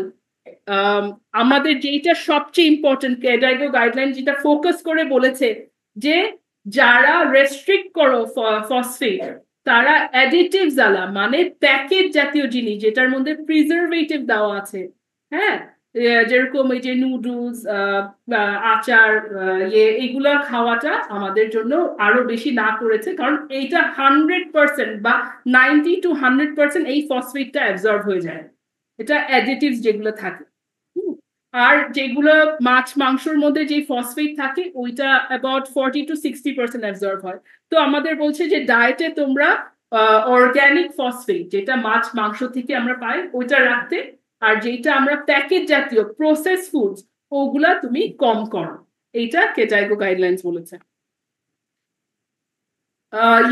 আমাদের যেটা সবচেয়ে ইম্পর্টেন্ট কেডাইগো গাইডলাইন যেটা ফোকাস করে বলেছে যে যারা রেস্ট্রিক্ট করো ফসফেট তারা অ্যাডিটিভস আলা মানে প্যাকেট জাতীয় জিনিস যেটার মধ্যে প্রিজারভেটিভ দেওয়া আছে, হ্যাঁ, যেরকম এই যে নুডলস, আচার, এইগুলা খাওয়াটা আমাদের জন্য আরো বেশি না করেছে, কারণ এইটা 100% বা 90 to 100% এই ফসফেটটা অ্যাবজর্ব হয়ে যায়, এটা অ্যাডিটিভস যেগুলো থাকে। আর যেগুলো মাছ মাংসের মধ্যে যে ফসফেট থাকে ওইটা অ্যাবাউট 40 to 60% অ্যাবজর্ব হয়। তো আমাদের বলছে যে ডায়েটে তোমরা অর্গানিক ফসফেট যেটা মাছ মাংস থেকে আমরা পাই ওইটা রাখতে, আর যেটা আমরা প্যাকেট জাতীয় প্রসেস ফুডস ওগুলা তুমি কম করো, এইটা কেডাইগো গাইডলাইন্স বলেছে।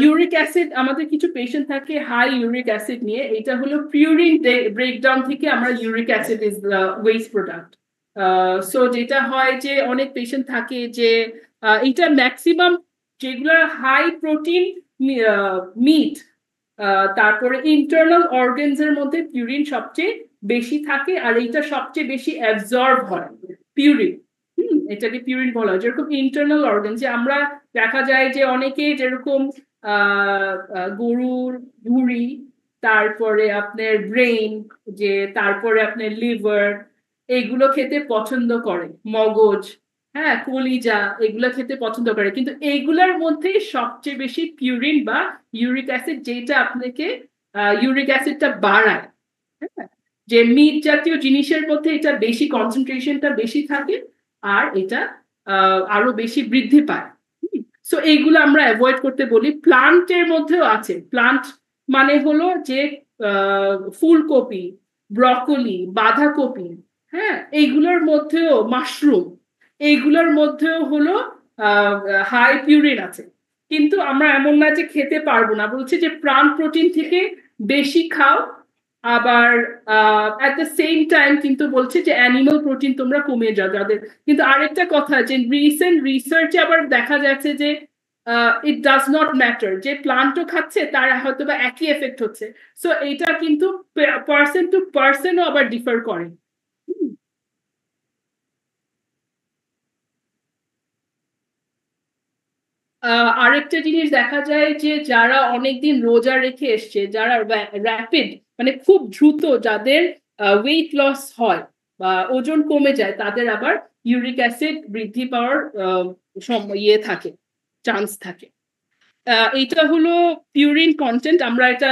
ইউরিক অ্যাসিড, আমাদের কিছু পেশেন্ট থাকে হাই ইউরিক অ্যাসিড নিয়ে, এটা হলো পিউরিন ব্রেকডাউন থেকে আমরা uric acid is waste product. So যেটা হয় যে অনেক পেশেন্ট থাকে যে এটা ম্যাক্সিমাম যেগুলো হাই প্রোটিন মিট, তারপরে ইন্টারনাল অর্গানস এর মধ্যে পিউরিন সবচেয়ে বেশি থাকে, আর এইটা সবচেয়ে বেশি অ্যাবজর্ব হয় পিউরিন। এটাকে পিউরিন বলা হয়। যেরকম ইন্টারনাল অর্গান, যে আমরা দেখা যায় যে অনেকে যেরকম গরুর ভুঁড়ি, তারপরে আপনার ব্রেন, যে তারপরে আপনার লিভার, এগুলো খেতে পছন্দ করে, মগজ, হ্যাঁ, কলিজা, এগুলো খেতে পছন্দ করে, কিন্তু এইগুলোর মধ্যে সবচেয়ে বেশি পিউরিন বা ইউরিক অ্যাসিড যেটা আপনাকে ইউরিক অ্যাসিডটা বাড়ায়, হ্যাঁ, যে মিট জাতীয় জিনিসের মধ্যে এটা বেশি কনসেন্ট্রেশনটা বেশি থাকে আর এটা আরো বেশি বৃদ্ধি পায়। সো এইগুলো আমরা অ্যাভয়েড করতে বলি। প্লান্টের মধ্যেও আছে, প্লান্ট মানে হলো যে ফুলকপি, ব্রকলি, বাঁধাকপি, হ্যাঁ, এইগুলোর মধ্যেও মাশরুম, এইগুলোর মধ্যেও হলো হাই পিউরিন আছে, কিন্তু আমরা এমন না যে খেতে পারবো না, বলছে যে প্লান্ট প্রোটিন থেকে বেশি খাও, আবার অ্যাট দ্য সেম টাইম কিন্তু বলছে যে অ্যানিমাল প্রোটিন তোমরা কমিয়ে যাও যাদের। কিন্তু আরেকটা কথা যে রিসেন্ট রিসার্চে আবার দেখা যাচ্ছে যে ইট ডাজ নট ম্যাটার, যে প্লান্টও খাচ্ছে তার হয়তো বা একই এফেক্ট হচ্ছে। সো এটা কিন্তু পার্সন টু পার্সনও আবার ডিফার করে। আরেকটা জিনিস দেখা যায় যে যারা অনেকদিন রোজা রেখে এসছে, যারা র্যাপিড মানে খুব দ্রুত যাদের ওয়েট লস হয় বা ওজন কমে যায়, তাদের আবার ইউরিক অ্যাসিড বৃদ্ধি পাওয়ার থাকে, চান্স থাকে। এটা হলো পিউরিন কন্টেন্ট। আমরা এটা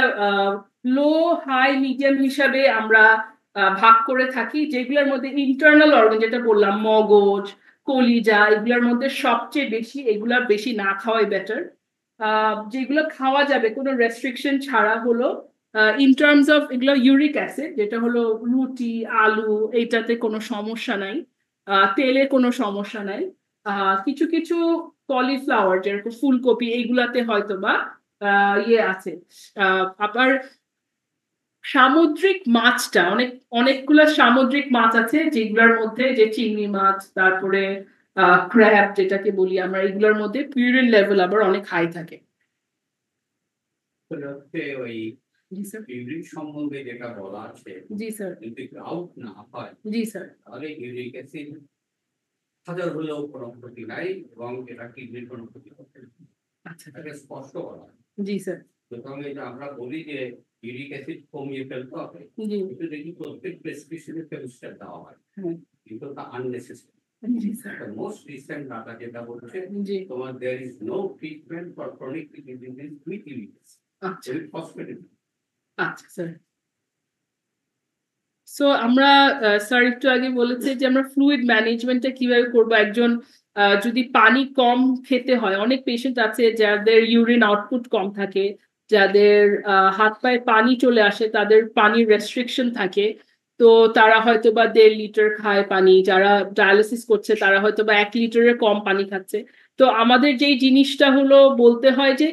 লো, হাই, মিডিয়াম হিসাবে আমরা ভাগ করে থাকি, যেগুলোর মধ্যে ইন্টারনাল অর্গান যেটা বললাম মগজ, কলিজা, এগুলোর মধ্যে সবচেয়ে বেশি, এগুলা বেশি না খাওয়াই বেটার। যেগুলো খাওয়া যাবে কোনো রেস্ট্রিকশন ছাড়া হলো ইন টার্মস অফ এগুলো ইউরিক অ্যাসিড, যেটা হলো রুটি, আলু, এইটাতে কোনো সমস্যা নাই, তেলে কোনো সমস্যা নাই, কিছু কিছু কলিফ্লাওয়ার যেরকম ফুলকপি এইগুলাতে হয়তো বা আছে। আবার সামুদ্রিক মাছটা অনেকগুলো সামুদ্রিক মাছ আছে যেগুলোর মধ্যে, যে চিংড়ি মাছ, তারপরে ক্র্যাব যেটাকে বলি আমরা, এগুলোর মধ্যে পিউরিন লেভেল আবার অনেক হাই থাকে। ওই ইউরিক সম্বন্ধে যেটা বলা আছে, জি স্যার, যদি আউট না হয়, জি স্যার, তাহলে ইউরিক অ্যাসিড হাজার হলেও কোনো ক্ষতি নাই এবং এটা কিডনির কোনো ক্ষতি করতে না। আচ্ছা, এটা স্পষ্ট করা। জি স্যার, সুতরাং এটা আমরা বলি যে ইউরিক অ্যাসিড কমিয়ে ফেলতে হবে, জি কিন্তু দেখি প্রত্যেক প্রেসক্রিপশনে ফেলোস্ট্যাট দেওয়া হয়, হ্যাঁ কিন্তু তা আননেসেসারি। জি স্যার মোস্ট রিসেন্ট ডাটা যেটা বলছে জি তোমার there is no treatment for chronic kidney disease with uric acid, আচ্ছা উইথ ফসফেট। আচ্ছা স্যার সো আমরা স্যার একটু আগে বলেছে যে আমরা ফ্লুইড ম্যানেজমেন্টটা কিভাবে করব একজন যদি পানি কম খেতে হয় অনেক পেশেন্ট আছে যাদের ইউরিন আউটপুট কম থাকে যাদের হাত পায়ে পানি চলে আসে তাদের পানির রেস্ট্রিকশন থাকে তো তারা হয়তো বা 1.5 লিটার খায় পানি যারা ডায়ালিসিস করছে তারা হয়তো বা 1 লিটারের কম পানি খাচ্ছে তো আমাদের যেই জিনিসটা হলো বলতে হয় যে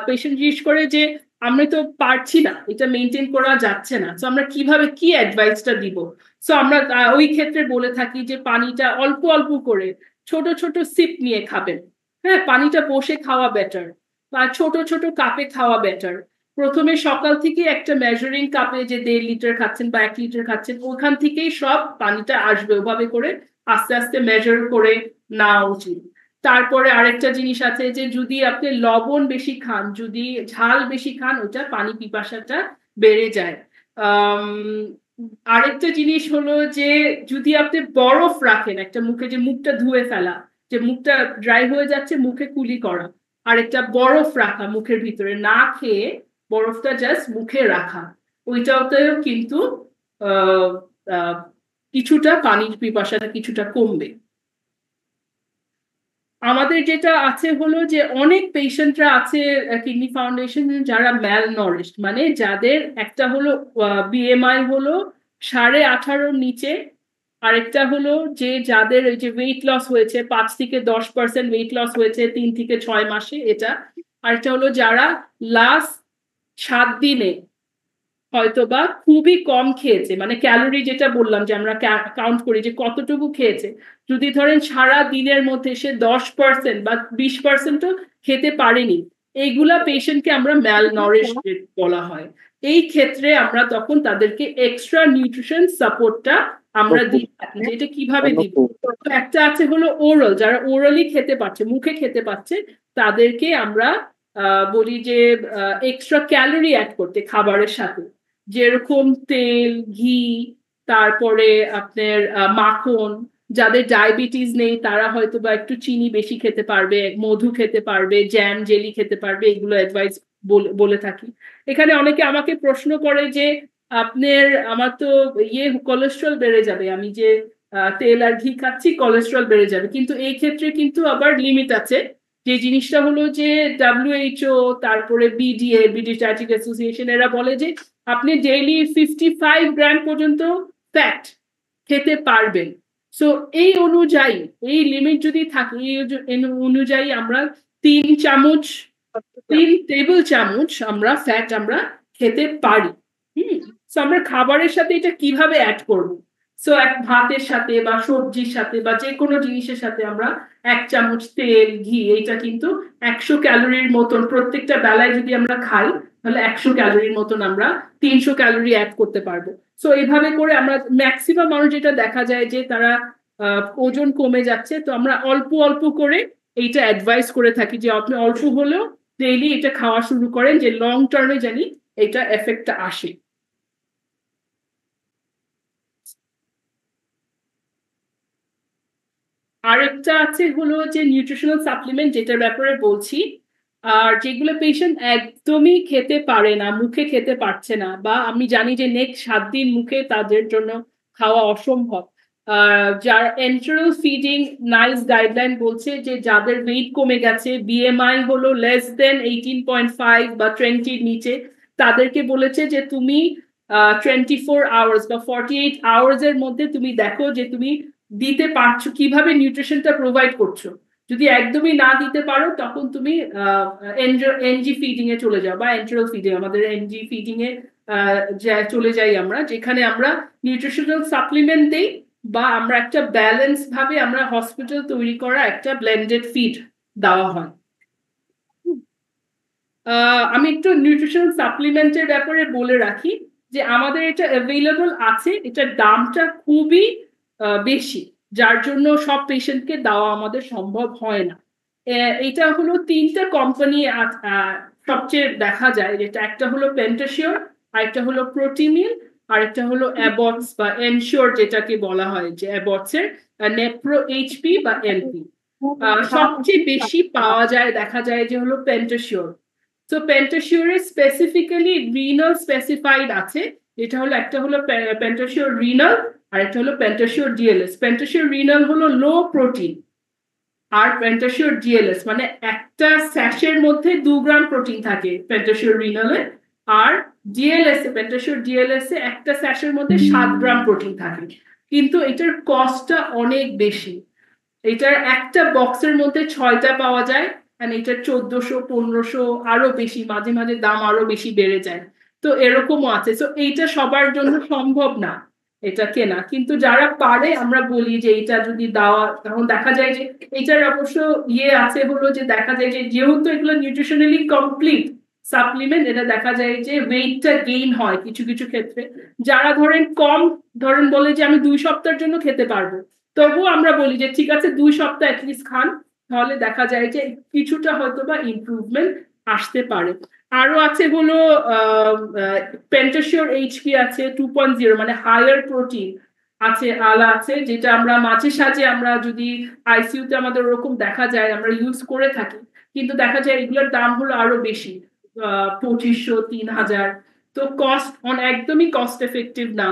পেশেন্ট জিজ্ঞেস করে যে আমরা তো পারছি না এটা মেনটেন করা যাচ্ছে না তো আমরা কিভাবে কি অ্যাডভাইসটা দিব সো আমরা ওই ক্ষেত্রে বলে থাকি যে পানিটা অল্প অল্প করে ছোট ছোট সিপ নিয়ে খাবেন হ্যাঁ পানিটা বসে খাওয়া বেটার বা ছোট ছোট কাপে খাওয়া বেটার প্রথমে সকাল থেকে একটা মেজারিং কাপে যে 1.5 লিটার খাচ্ছেন বা 1 লিটার খাচ্ছেন ওখান থেকেই সব পানিটা আসবে ওভাবে করে আস্তে আস্তে মেজার করে নেওয়া উচিত তারপরে আরেকটা জিনিস আছে যে যদি আপনি লবণ বেশি খান যদি ঝাল বেশি খান ওটা পানি পিপাসাটা বেড়ে যায় আরেকটা জিনিস হলো যে যদি আপনি বরফ রাখেন একটা মুখে যে মুখটা ধুয়ে ফেলা যে মুখটা ড্রাই হয়ে যাচ্ছে মুখে কুলি করা আরেকটা বরফ রাখা মুখের ভিতরে না খেয়ে বরফটা জাস্ট মুখে রাখা ওইটাতেও কিন্তু আহ আহ কিছুটা পানির পিপাসাটা কিছুটা কমবে আমাদের যেটা আছে হলো যে অনেক পেশেন্টরা আছে কিডনি ফাউন্ডেশন যারা ম্যাল নরিশড মানে যাদের একটা হলো বিএমআই হলো 18.5 নিচে আরেকটা হলো যে যাদের ওই যে ওয়েট লস হয়েছে 5 থেকে 10% ওয়েট লস হয়েছে 3 থেকে 6 মাসে এটা আরেকটা হলো যারা লাস্ট 7 দিনে হয়তোবা খুবই কম খেয়েছে মানে ক্যালোরি যেটা বললাম যে আমরা কাউন্ট করি যে কতটুকু খেয়েছে যদি ধরেন সারা দিনের মধ্যে সে 10% বা 20%ও খেতে পারেনি এইগুলা পেশেন্টকে আমরা ম্যাল নরিশড বলা হয় এই ক্ষেত্রে আমরা তখন তাদেরকে এক্সট্রা নিউট্রিশন সাপোর্টটা আমরা দিই থাকি যে এটা কিভাবে দিব একটা আছে হলো ওরাল যারা ওরালি খেতে পারছে মুখে খেতে পারছে তাদেরকে আমরা বলি যে এক্সট্রা ক্যালোরি অ্যাড করতে খাবারের সাথে যেরকম তেল ঘি তারপরে আপনার মাখন যাদের ডায়াবেটিস নেই তারা হয়তো বা একটু চিনি বেশি খেতে পারবে মধু খেতে পারবে জ্যাম জেলি খেতে পারবে এগুলো অ্যাডভাইস বলে থাকি এখানে অনেকে আমাকে প্রশ্ন করে যে আপনার আমার তো কোলেস্ট্রল বেড়ে যাবে আমি যে তেল আর ঘি খাচ্ছি কোলেস্ট্রল বেড়ে যাবে কিন্তু এই ক্ষেত্রে কিন্তু আবার লিমিট আছে যে জিনিসটা হলো যে WHO তারপরে BDA ব্রিটিশ ডায়েটিক অ্যাসোসিয়েশন এরা বলে যে আপনি ডেইলি 55 গ্রাম পর্যন্ত ফ্যাট খেতে পারবেন সো এই অনুযায়ী এই লিমিট যদি থাকে এই অনুযায়ী আমরা 3 টেবিল চামচ আমরা ফ্যাট আমরা খেতে পারি সো আমরা খাবারের সাথে এটা কিভাবে অ্যাড করব সো এক ভাতের সাথে বা সবজির সাথে বা যে কোনো জিনিসের সাথে আমরা 1 চামচ তেল ঘি এটা কিন্তু 100 ক্যালোরির মতন প্রত্যেকটা বেলায় যদি আমরা খাই তাহলে 100 ক্যালোরির মতন আমরা 300 ক্যালোরি অ্যাড করতে পারবো সো এইভাবে করে আমরা ম্যাক্সিমাম মানুষ যেটা দেখা যায় যে তারা ওজন কমে যাচ্ছে তো আমরা অল্প অল্প করে এইটা অ্যাডভাইস করে থাকি যে আপনি অল্প হলেও ডেইলি এটা খাওয়া শুরু করেন যে লং টার্মে জানি এটা এফেক্টটা আসে আরেকটা আছে হলো যে নিউট্রিশনাল সাপ্লিমেন্ট যেটার ব্যাপারে বলছি আর যেগুলো পেশেন্ট একদমই খেতে পারে না মুখে খেতে পারছে না বা আমি জানি যে নেক্সট 7 দিন মুখে তাদের জন্য খাওয়া অসম্ভব যার এন্টারাল ফিডিং নাইস গাইডলাইন বলছে যে যাদের ওয়েট কমে গেছে বিএমআই হলো লেস দেন 18.5 বা 20 নিচে তাদেরকে বলেছে যে তুমি 24 আওয়ার্স বা 48 আওয়ার্স এর মধ্যে তুমি দেখো যে তুমি দিতে পারছো কিভাবে নিউট্রিশনটা প্রোভাইড করছো যদি একদমই না দিতে পারো তখন তুমি এনজি ফিডিং এ চলে যাও বা এন্টারাল ফিডিং আমাদের এনজি ফিডিং এ চলে যাই আমরা যেখানে আমরা নিউট্রিশনাল সাপ্লিমেন্ট দেই বা আমরা একটা ব্যালেন্স ভাবে আমরা হসপিটাল তৈরি করা একটা ব্লেন্ডেড ফিড দেওয়া হয় আমি একটু নিউট্রিশনাল সাপ্লিমেন্টের ব্যাপারে বলে রাখি যে আমাদের এটা অ্যাভেলেবল আছে এটার দামটা খুবই বেশি যার জন্য সব পেশেন্টকে দেওয়া আমাদের সম্ভব হয় না এটা হলো 3টা কোম্পানি সবচেয়ে দেখা যায়, যেটা একটা হলো পেন্টাশিওর, আরেকটা হলো প্রোটিমিল, আরেকটা হলো অ্যাবটস বা এনশিওর যেটাকে বলা হয়, যে অ্যাবটস এর নেপ্রো এইচপি বা এলপি। সবচেয়ে বেশি পাওয়া যায় দেখা যায় যে হলো পেন্টাশিওর। তো পেন্টাশিওরের স্পেসিফিক্যালি রিনাল স্পেসিফাইড আছে, যেটা হলো একটা হলো পেন্টাশিওর রিনাল, আর একটা হলো পেন্টাশিওর ডিএলএস। পেন্টাশিওর রিনাল হলো লো প্রোটিন, আর পেন্টাশিওর ডিএলএস মানে একটা স্যাশের মধ্যে 2 গ্রাম প্রোটিন থাকে পেন্টাশিওর রিনালে, আর ডিএলএস এ পেন্টাশিওর ডিএলএস এ একটা স্যাশের মধ্যে 7 গ্রাম প্রোটিন থাকে। কিন্তু এটার কস্টটা অনেক বেশি। এটার একটা বক্সের মধ্যে 6টা পাওয়া যায়, আর এটার 1400-1500 আরো বেশি, মাঝে মাঝে দাম আরো বেশি বেড়ে যায়। তো এরকমও আছে। তো এইটা সবার জন্য সম্ভব না এটা কেনা, কিন্তু যারা পারে আমরা বলি যে এটা যদি দেওয়া, তখন দেখা যায় যে এটার অবশ্য আছে হলো যে দেখা যায় যে যেহেতু এগুলো নিউট্রিশনালি কমপ্লিট সাপ্লিমেন্ট, এটা দেখা যায় যে ওয়েটটা গেইন হয় কিছু কিছু ক্ষেত্রে। যারা ধরেন কম, ধরেন বলে যে আমি 2 সপ্তাহের জন্য খেতে পারবো, তবুও আমরা বলি যে ঠিক আছে 2 সপ্তাহ অ্যাটলিস্ট খান, তাহলে দেখা যায় যে কিছুটা হয়তো বা ইমপ্রুভমেন্ট আসতে পারে। আরো আছে হলো পেন্টাশিওর এইচপি আছে 2.0, মানে হায়ার প্রোটিন আছে, আলা আছে, যেটা আমরা মাঝে সাঝে আমরা যদি আইসিইউতে আমাদের ওরকম দেখা যায় আমরা ইউজ করে থাকি, কিন্তু দেখা যায় এগুলোর দাম হলো আরো বেশি, 2500-3000। তো কস্ট একদমই কস্ট এফেক্টিভ না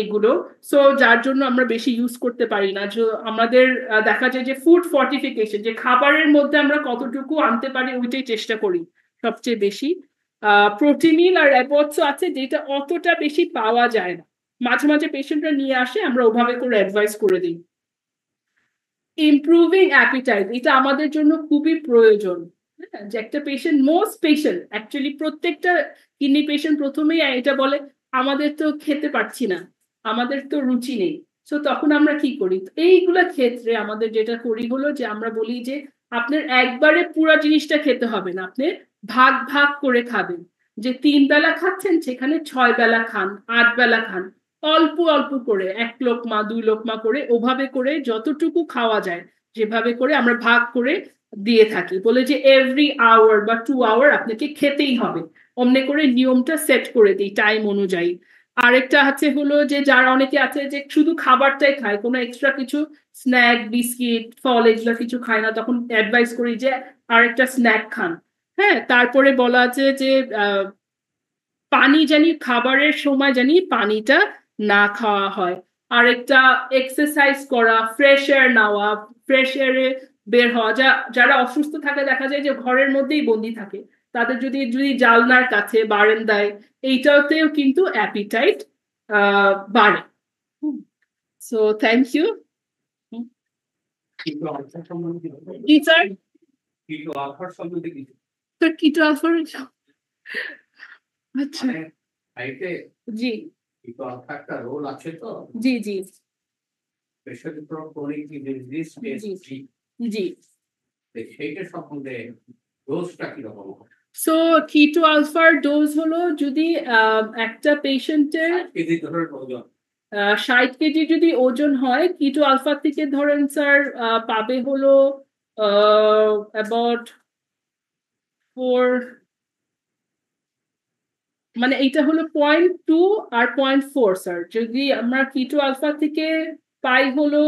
এগুলো। সো যার জন্য আমরা বেশি ইউজ করতে পারি না। আমাদের দেখা যায় যে ফুড ফর্টিফিকেশন, যে খাবারের মধ্যে আমরা কতটুকু আনতে পারি ওইটাই চেষ্টা করি সবচেয়ে বেশি। প্রোটিমিল আর অ্যাবটস আছে, যেটা অতটা বেশি পাওয়া যায় না, মাঝে মাঝে পেশেন্টরা নিয়ে আসে, আমরা ওভাবে করে অ্যাডভাইস করে দিই। ইমপ্রুভিং অ্যাপিটাইট, এটা আমাদের জন্য খুবই প্রয়োজন। যে একটা পেশেন্ট, মোস্ট পেশেন্ট অ্যাকচুয়ালি প্রত্যেকটা কিডনি পেশেন্ট প্রথমেই এটা বলে আমাদের তো খেতে পারছি না, আমাদের তো রুচি নেই। সো তখন আমরা কি করি, এইগুলা ক্ষেত্রে আমাদের যেটা করি হলো যে আমরা বলি যে আপনার একবারে পুরো জিনিসটা খেতে হবে না, আপনি ভাগ ভাগ করে খাবেন। যে 3 বেলা খাচ্ছেন সেখানে 6 বেলা খান, 8 বেলা খান, অল্প অল্প করে 1 লোকমা 2 লোকমা করে, ওভাবে করে যতটুকু খাওয়া যায় যেভাবে করে আমরা ভাগ করে দিয়ে থাকি, বলে যে এভরি আওয়ার বা 2 আওয়ার আপনাকে খেতেই হবে, অমনি করে নিয়মটা সেট করে দিই টাইম অনুযায়ী। আরেকটা আছে হলো যে যারা অনেকে আছে যে শুধু খাবারটাই খায়, কোনো এক্সট্রা কিছু স্ন্যাক বিস্কিট ফল এগুলো কিছু খায় না, তখন অ্যাডভাইস করি যে আরেকটা স্ন্যাক খান। হ্যাঁ, তারপরে বলা আছে যে পানি জানি খাবারের সময় জানি পানিটা না খাওয়া হয়। আরেকটা এক্সারসাইজ করা, ফ্রেশ এয়ার নেওয়া, ফ্রেশ এয়ারে বের হওয়া। যারা অসুস্থ থাকে দেখা যায় যে ঘরের মধ্যেই বন্দি থাকে, তাদের যদি যদি জানলার কাছে বারান্দায়, এইটাতেও কিন্তু অ্যাপিটাইট বাড়ে। So thank you. কিন্তু অর্থাৎ সম্বন্ধে জি স্যার, কিন্তু অফার সম্বন্ধে কিছু স্যার কিটো আলফার, আচ্ছা মানে আইতে জি কিন্তু একটা রোল আছে তো জি জি স্পেশালি ক্রনিক ডিজিজ টেস্ট জি। সেইটা সম্বন্ধে ডোজটা কিরকম হবে? সো কিটো আলফার ডোজ হলো যদি একটা পেশেন্টের কেজি ধরে ওজন 60 কেজি যদি ওজন হয়, কিটো আলফা থেকে ধরেন স্যার পাবে হলো অ্যাবাউট 4, মানে এইটা হলো 0.2 আর 0.4 স্যার। যদি আমরা কিটো আলফা থেকে পাই হলো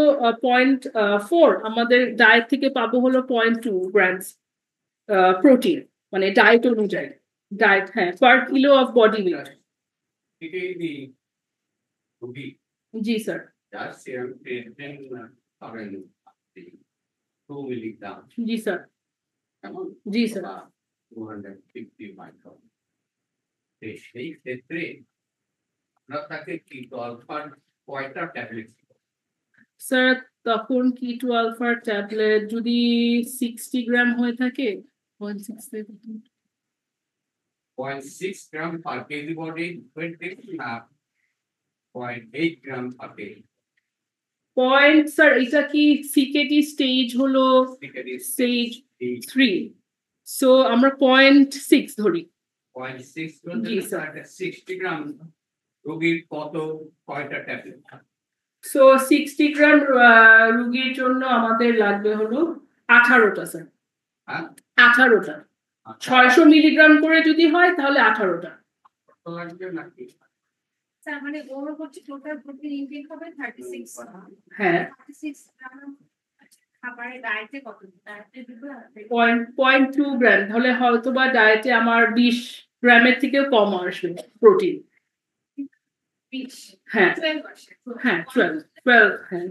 0.4, আমাদের ডায়েট থেকে পাবো হলো 0.2 গ্রামস প্রোটিন, মানে ডায়েট অনুযায়ী। ডায়েট, হ্যাঁ, per kilo of body weight. এটাই দি রুগী জি স্যার। যার সেরাম ক্রিয়েটিনিন পাবেন 2 মিলিগ্রাম, জি স্যার। কেমন? জি স্যার। 250 মাইক্রন। সেই ক্ষেত্রে আমরা তাকে কিটো আলফার কয়টা ট্যাবলেট স্যার তখন কিটো আলফার ট্যাবলেট যদি 60 গ্রাম হয়ে থাকে, 0.6 গ্রাম পার কেজি বডি ওয়েট না 0.8 গ্রাম পার কেজি? পয়েন্ট স্যার, এটা কি সিকেটি স্টেজ হলো স্টেজ 3, সো আমরা 0.6 ধরি। 0.6 জি স্যার। 60 গ্রাম রোগীর কয়টা ট্যাবলেট? সো 60 গ্রাম রোগীর জন্য আমাদের লাগবে হলো 18টা স্যার। হ্যাঁ, 18টা। 600 মিলিগ্রাম করে যদি হয় তাহলে 18টা। লাগবে নাকি? স্যার মানে ওর হচ্ছে টোটাল প্রোটিন ইনটেক হবে 36 হ্যাঁ 36 গ্রাম খাবারে ডায়েটে কত ডায়েটে দিব 0.2 গ্রাম, তাহলে হয়তো বা ডায়েটে আমার 20 গ্রামের থেকেও কম আসবে প্রোটিন। 20 হ্যাঁ 12 আসে হ্যাঁ 12 হ্যাঁ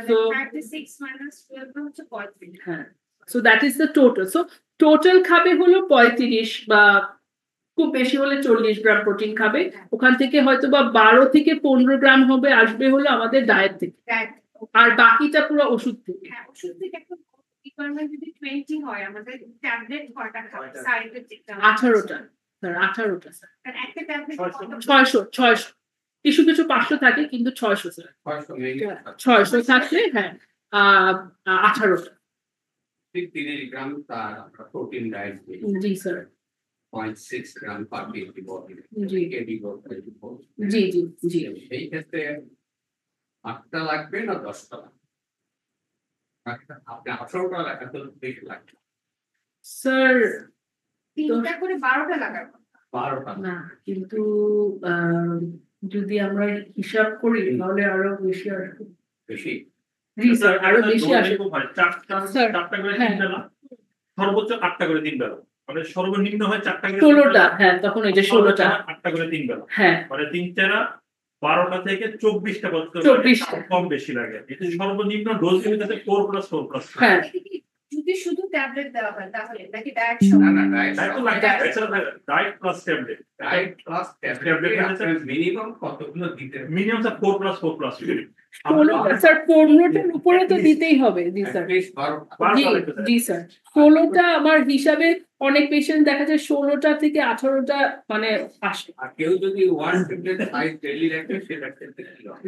so 36 মাইনাস 12 হচ্ছে 35 হ্যাঁ so that is the total, so total খাবে হলো 35 বা খুব বেশি হলে 40 গ্রাম প্রোটিন খাবে, ওখান থেকে হয়তো বা 12 থেকে 15 গ্রাম হবে আসবে হলো আমাদের ডায়েট থেকে, ডায়েট আর বাকিটা পুরো ওষুধ থেকে। হ্যাঁ ওষুধ থেকে একটা রিকোয়ারমেন্ট যদি 20 হয় আমাদের ট্যাবলেট কয়টা খাবে সাইডে যেটা 18টা স্যার, 18টা স্যার, আর একটা ট্যাবলেট 600 কিছু কিছু 500 থাকে কিন্তু 600 স্যার, 600 মিলিগ্রাম 600 থাকলে হ্যাঁ 18টা। 30 গ্রাম তার আমরা প্রোটিন ডায়েট দিই। জি স্যার 0.6 গ্রাম পার কেজি বডি জি কেজি জি জি জি সেই ক্ষেত্রে 8টা লাগবে না 10টা লাগবে? আপনি 18টা এত বেশি লাগবে। স্যার তিনটা করে 12টা লাগাবো 12টা না কিন্তু যদি আমরা হিসাব করি তাহলে আরো বেশি আসবে। বেশি। জি স্যার আরো বেশি আসবে স্যার, চারটা করে হ্যাঁ। 3 বেলা, সর্বোচ্চ 8টা করে 3 বেলা, মানে সর্বনিম্ন হয় 4টা করে 16টা, হ্যাঁ তখন ওই যে 16টা, 8টা করে 3 বেলা, হ্যাঁ মানে 3 4 12টা থেকে 24টা পর্যন্ত 24টা। কম বেশি লাগে। এটা সর্বনিম্ন ডোজ হচ্ছে 4+4+। হ্যাঁ যদি শুধু ট্যাবলেট দেওয়া হয় তাহলে নাকি ডায়েট না না ডায়েট ডায়েট তো লাগে, diet plus tablet, diet plus tablet আপনার মিনিমাম কতগুলো দিতে হবে? মিনিমাম 4+4+। 16টা স্যার, 15টার উপরে তো দিতেই হবে। জি স্যার At least 12টা। জি জি স্যার 16টা আমার হিসাবে অনেক পেশেন্ট দেখা যায় 16টা থেকে 18টা মানে আসে। আর কেউ যদি 1 ট্যাবলেট খায় ডেইলি রাখে সেটা ক্ষেত্রে কি হবে?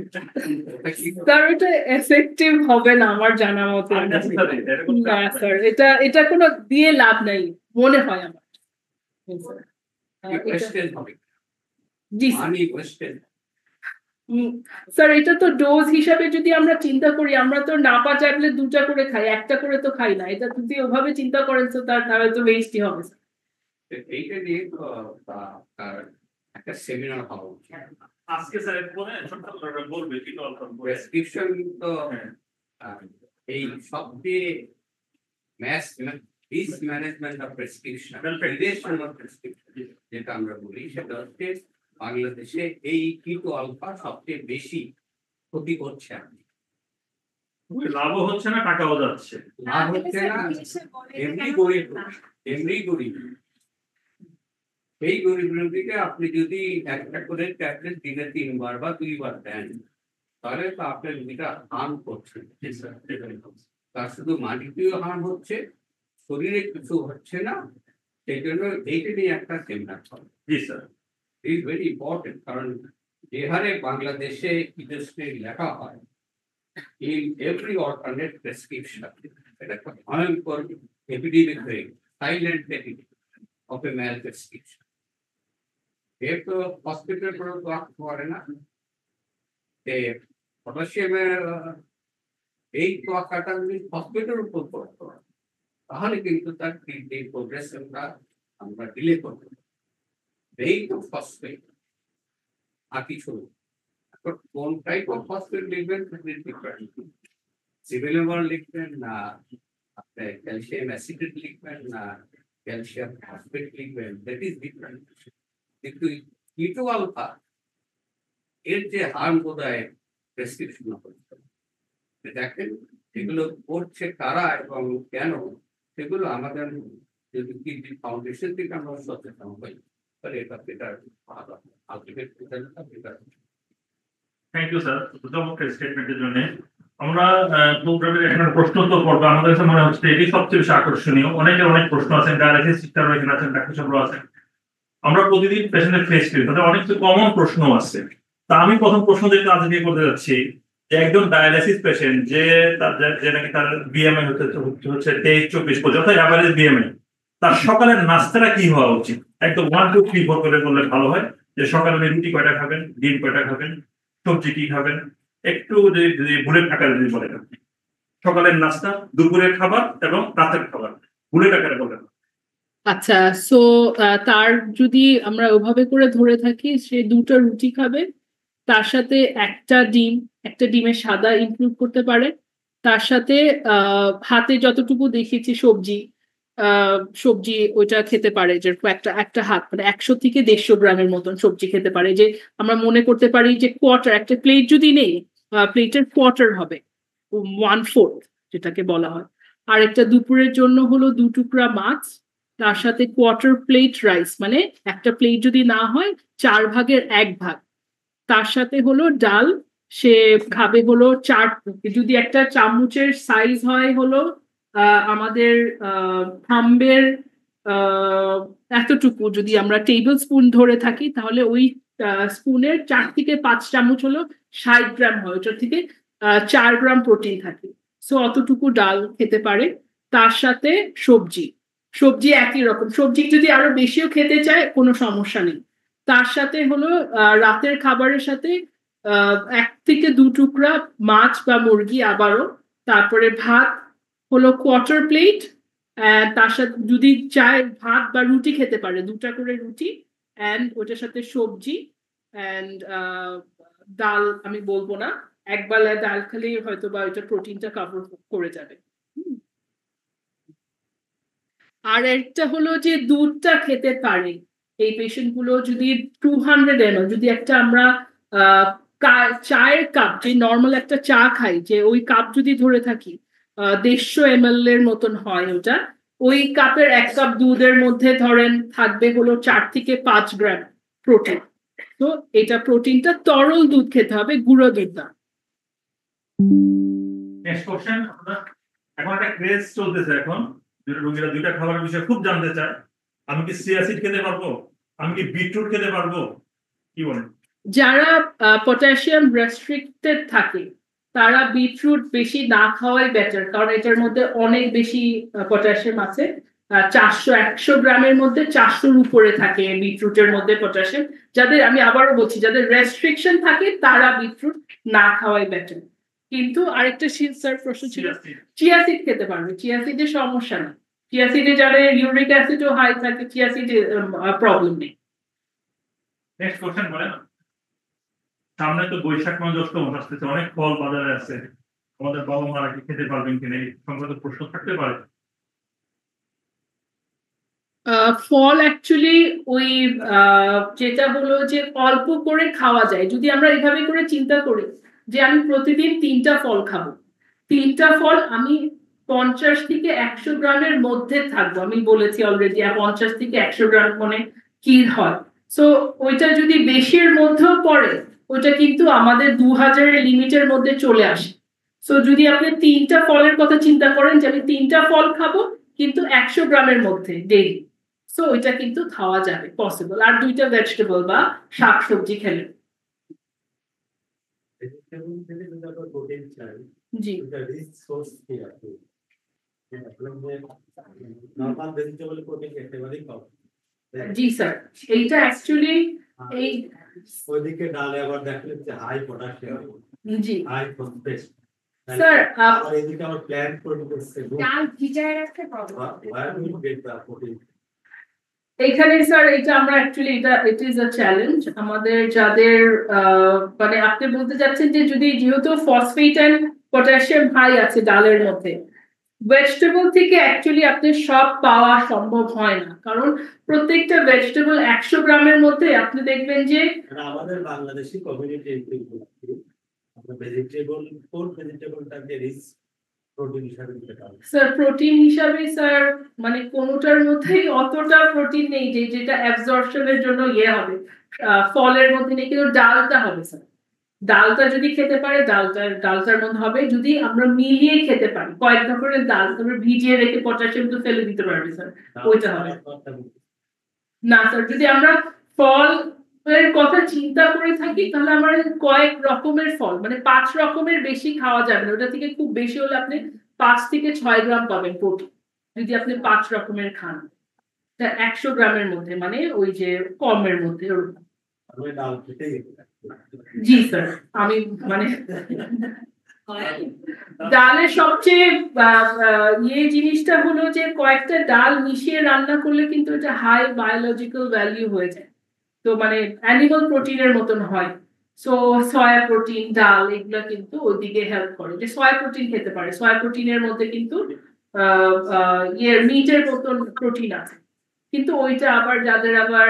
ওটা কি স্যার এটা এফেক্টিভ হবে না আমার জানা মতে। না স্যার এটা কোনো দিয়ে লাভ নাই মনে হয় আমার। জি স্যার ওয়েস্টেজ হবে? জি স্যার মানি ওয়েস্টেজ। স্যার এটা তো ডোজ হিসাবে যদি আমরা চিন্তা করি, আমরা তো নাপা ট্যাবলেট 2টা করে খাই, একটা করে তো খাই না, এটা যদি ওভাবে চিন্তা করেন তো তাহলে তো ওয়েস্টই হবে স্যার। এইটা নিয়ে তো তার একটা সেমিনার হওয়া উচিত। আজকে স্যার পরে ছোট করে বলবে কি অল্প করে। প্রেসক্রিপশন তো হ্যাঁ। এই সবচেয়ে ম্যাস ম্যানেজমেন্ট অফ প্রেসক্রিপশন যেটা আমরা বলি সেটা হচ্ছে বাংলাদেশে এই কিটো আলফা সবচেয়ে বেশি ক্ষতি করছে। লাভও হচ্ছে না, টাকাও যাচ্ছে। লাভ হচ্ছে না, এমনি গরিব এই গরিবের দিকে আপনি যদি একটা করে ট্যাবলেট দিনে 3 বার বা 2 বার দেন তাহলে তো আপনার রোগীটা হার্ম করছে। তার শুধু মাটিতেও হার্ম হচ্ছে, শরীরে কিছু হচ্ছে না, সেই জন্য এইটা নিয়ে একটা সেমিনার হবে। জি স্যার ইজ ভেরি ইম্পর্টেন্ট, কারণ যে হারে বাংলাদেশে ইন্ডাস্ট্রি লেখা হয় in every alternate prescription, এটা একটা ভয়ঙ্কর এপিডেমিক হয়ে silent epidemic of a malprescription. এর তো হসপিটাল করে না, পটাশিয়ামের এই তোয়াক্কাটা যদি হসপিটালের উপর পড়তো তাহলে কিন্তু তার ট্রিটমেন্ট প্রোগ্রেশনটা আমরা ডিলে করতে পারি। এই তো ফসফেট আর কিছু কোন টাইপ অফ ফসফেট লিখবেন সিভিলেবল লিখবেন না আপনি ক্যালসিয়াম অ্যাসিডেট লিখবেন না ক্যালসিয়াম ফসফেট লিখবেন, দ্যাট ইজ ডিফারেন্ট। কিন্তু কিটো আলফা এর যে হার্ম বোধহয় প্রেসক্রিপশন করতে দেখেন এগুলো করছে কারা এবং কেন, সেগুলো আমাদের যদি কিডনি ফাউন্ডেশন থেকে আমরা সচেতন হই তাহলে এটা বেটার ভালো আলটিমেট রেজাল্টটা বেটার। থ্যাংক ইউ স্যার চমৎকার স্টেটমেন্টের জন্য। আমরা প্রোগ্রামের এখানে প্রশ্ন উত্তর পর্ব আমাদের কাছে মনে হচ্ছে এটি সবচেয়ে বেশি আকর্ষণীয়। অনেকের অনেক প্রশ্ন আছেন, ডায়ালিসিস সিস্টেম এখানে আছেন, ডাক্তার সাহেবরা আছেন। আমরা প্রতিদিন পেশেন্টের ফেস করি, তাদের অনেক কিছু কমন প্রশ্ন আছে। তা আমি প্রথম প্রশ্ন যেটা আজকে করতে যাচ্ছি যে একজন ডায়ালিসিস পেশেন্ট যে নাকি তার বিএমআই হচ্ছে 23-24 অর্থাৎ অ্যাভারেজ বিএমআই, তার সকালের নাস্তাটা কি হওয়া উচিত? একদম 1 2 3 4 করে বললে ভালো হয়। যে সকালে রুটি কয়টা খাবেন, ডিম কয়টা খাবেন, সবজি কি খাবেন, একটু যদি বুলেট আকারে যদি বলেন সকালের নাস্তা, দুপুরের খাবার এবং রাতের খাবার বুলেট আকারে বলেন। আচ্ছা, সো তার যদি আমরা ওভাবে করে ধরে থাকি, সে 2টা রুটি খাবে, তার সাথে একটা ডিমের সাদা ইনক্লুড করতে পারে, তার সাথে হাতে যতটুকু দেখেছি সবজি, সবজি ওইটা খেতে পারে, যেরকম একটা একটা হাত মানে 100 থেকে 150 গ্রামের মতন সবজি খেতে পারে। যে আমরা মনে করতে পারি যে কোয়ার্টার, একটা প্লেট যদি নেই, প্লেটের কোয়ার্টার হবে 1/4 যেটাকে বলা হয়। আর একটা দুপুরের জন্য হলো 2 টুকরা মাছ, তার সাথে কোয়ার্টার প্লেট রাইস, মানে একটা প্লেট যদি না হয় 1/4 ভাগ, তার সাথে হলো ডাল। সে খাবে হলো 4, যদি একটা চামচের সাইজ হয় হলো আমাদের থাম্বের এতটুকু, যদি আমরা টেবিল স্পুন ধরে থাকি তাহলে ওই স্পুনের 4 থেকে 5 চামচ হলো 60 গ্রাম হয়, ওটার থেকে 4 গ্রাম প্রোটিন থাকে। সো অতটুকু ডাল খেতে পারে। তার সাথে সবজি, সবজি একই রকম সবজি, যদি আরো বেশিও খেতে চায় কোনো সমস্যা নেই। তার সাথে হলো রাতের খাবারের সাথে 1 থেকে 2 টুকরা মাছ বা মুরগি আবারও, তারপরে ভাত হলো কোয়ার্টার প্লেট, তার সাথে যদি চায় ভাত বা রুটি খেতে পারে 2টা করে রুটি, অ্যান্ড ওটার সাথে সবজি অ্যান্ড ডাল আমি বলবো না, একবেলা ডাল খেলেই হয়তো বা ওইটা প্রোটিনটা কভার করে যাবে। আর একটা হলো যে দুধটা খেতে পারে এই পেশেন্ট গুলো, যদি 200 ml, যদি একটা আমরা চায়ের কাপ, যে নর্মাল একটা চা খাই যে ওই কাপ যদি ধরে থাকি 150 ml এর মতন হয় ওটা, ওই কাপের 1 কাপ দুধের মধ্যে ধরেন থাকবে হলো 4 থেকে 5 গ্রাম প্রোটিন। তো এটা প্রোটিনটা তরল দুধ খেতে হবে, গুঁড়ো দুধ না। নেক্সট কোশ্চেন, এখন একটা ক্রেজ চলতেছে এখন, রোগীরা 2টা খাবারের বিষয়ে খুব জানতে চায়। আমি কি চিয়া সিড খেতে পারবো, আমি কি বিটরুট খেতে পারবো, কি বলেন? যারা পটাশিয়াম রেস্ট্রিক্টেড থাকে তারা বিটরুট বেশি না খাওয়াই বেটার, কারণ এটার মধ্যে অনেক বেশি পটাশিয়াম আছে। 100 গ্রামের মধ্যে 400-র উপরে থাকে বিটরুটের মধ্যে পটাশিয়াম। যাদের, আমি আবারও বলছি, যাদের রেস্ট্রিকশন থাকে তারা বিটরুট না খাওয়াই বেটার। কিন্তু আরেকটা স্যার প্রশ্ন ছিল, চিয়া সিড খেতে পারবে, চিয়া সিডের সমস্যা নেই। চিয়া সিডে যাদের ইউরিক অ্যাসিডও হাই থাকে, চিয়া সিডে প্রবলেম নেই। নেক্সট কোশ্চেন বলেন, সামনে তো বৈশাখ মাস, জ্যৈষ্ঠ মাস আসতেছে, অনেক ফল বাজারে আছে, আমাদের বাবা মারা কি খেতে পারবেন কিনা এই সংক্রান্ত প্রশ্ন থাকতে পারে। ফল অ্যাকচুয়ালি ওই যেটা হলো যে অল্প করে খাওয়া যায়, যদি আমরা এইভাবে করে চিন্তা করি যে আমি প্রতিদিন 3টা ফল খাবো, 3টা ফল আমি 50 থেকে 100 গ্রামের মধ্যে থাকবো, আমি বলেছি অলরেডি 50 থেকে 100 গ্রাম মানে কি হয়। সো ওইটা যদি বেশির মধ্যেও পড়ে, ওইটা কিন্তু আমাদের 2000-এর লিমিটের মধ্যে চলে আসে। সো যদি আপনি 3টা ফলের কথা চিন্তা করেন যে আমি 3টা ফল খাবো কিন্তু 100 গ্রামের মধ্যে ডেইলি, সো ওইটা কিন্তু খাওয়া যাবে, পসিবল। আর 2টা ভেজিটেবল বা শাকসবজি খেলে। ভেজিটেবল থেকে যদি আমরা প্রোটিন চাই, জি এটা রিচ সোর্স কি আছে? নরমাল ভেজিটেবল প্রোটিন একেবারেই কম। জি স্যার, এইটা অ্যাকচুয়ালি এই ওইদিকে ডালে আবার দেখলে যে হাই পটাশিয়াম, জি হাই ফসফেট। স্যার, আর এদিকে আমার প্ল্যান্ট প্রোটিন করছে, ডাল ভিজায় রাখতে problem. where do you get the protein? এখানে স্যার এটা আমরা actually it is a challenge আমাদের, যাদের মানে আপনি বলতে চাচ্ছেন যে যদি যেহেতু ফসফেট এন্ড পটাশিয়াম হাই আছে ডালের মধ্যে, ভেজিটেবল থেকে অ্যাকচুয়ালি আপনি সব পাওয়া সম্ভব হয় না, কারণ প্রত্যেকটা ভেজিটেবল 100 গ্রামের মধ্যে আপনি দেখবেন যে আমাদের বাংলাদেশি কমিউনিটি আমরা ভেজিটেবল, কোন ভেজিটেবলটাকে রিচ প্রোটিন হিসাবে দিতে পারি? স্যার প্রোটিন হিসাবে স্যার মানে কোনোটার মধ্যেই অতটা প্রোটিন নেই যে যেটা অ্যাবজর্পশনের জন্য ইয়ে হবে। ফলের মধ্যে নেই, কিন্তু ডালটা হবে স্যার, ডালটা যদি খেতে পারে ডালটার মধ্যে হবে, যদি আমরা মিলিয়ে খেতে পারি কয়েক ধরনের ডাল, তারপরে ভিজিয়ে রেখে পটাশিয়াম তো ফেলে দিতে পারবে স্যার, ওইটা হবে না স্যার। যদি আমরা ফল এর কথা চিন্তা করে থাকি তাহলে আমার কয়েক রকমের ফল, মানে 5 রকমের বেশি খাওয়া যাবে না, ওটা থেকে খুব বেশি হলে আপনি 5 থেকে 6 গ্রাম পাবেন প্রোটিন, যদি আপনি 5 রকমের খান 100 গ্রামের মধ্যে, মানে ওই যে কমের মধ্যে ওরকম। ডাল খেতেই জি স্যার, আমি মানে ডালের সবচেয়ে জিনিসটা হলো যে কয়েকটা ডাল মিশিয়ে রান্না করলে কিন্তু এটা হাই বায়োলজিক্যাল ভ্যালু হয়ে যায়, তো মানে অ্যানিমাল প্রোটিনের মতন হয়। সো সয়া প্রোটিন ডাল এগুলা কিন্তু ওইদিকে হেল্প করে, যে সয়া প্রোটিন খেতে পারে, সয়া প্রোটিনের মধ্যে কিন্তু মিটের মতন প্রোটিন আছে, কিন্তু ওইটা আবার যাদের আবার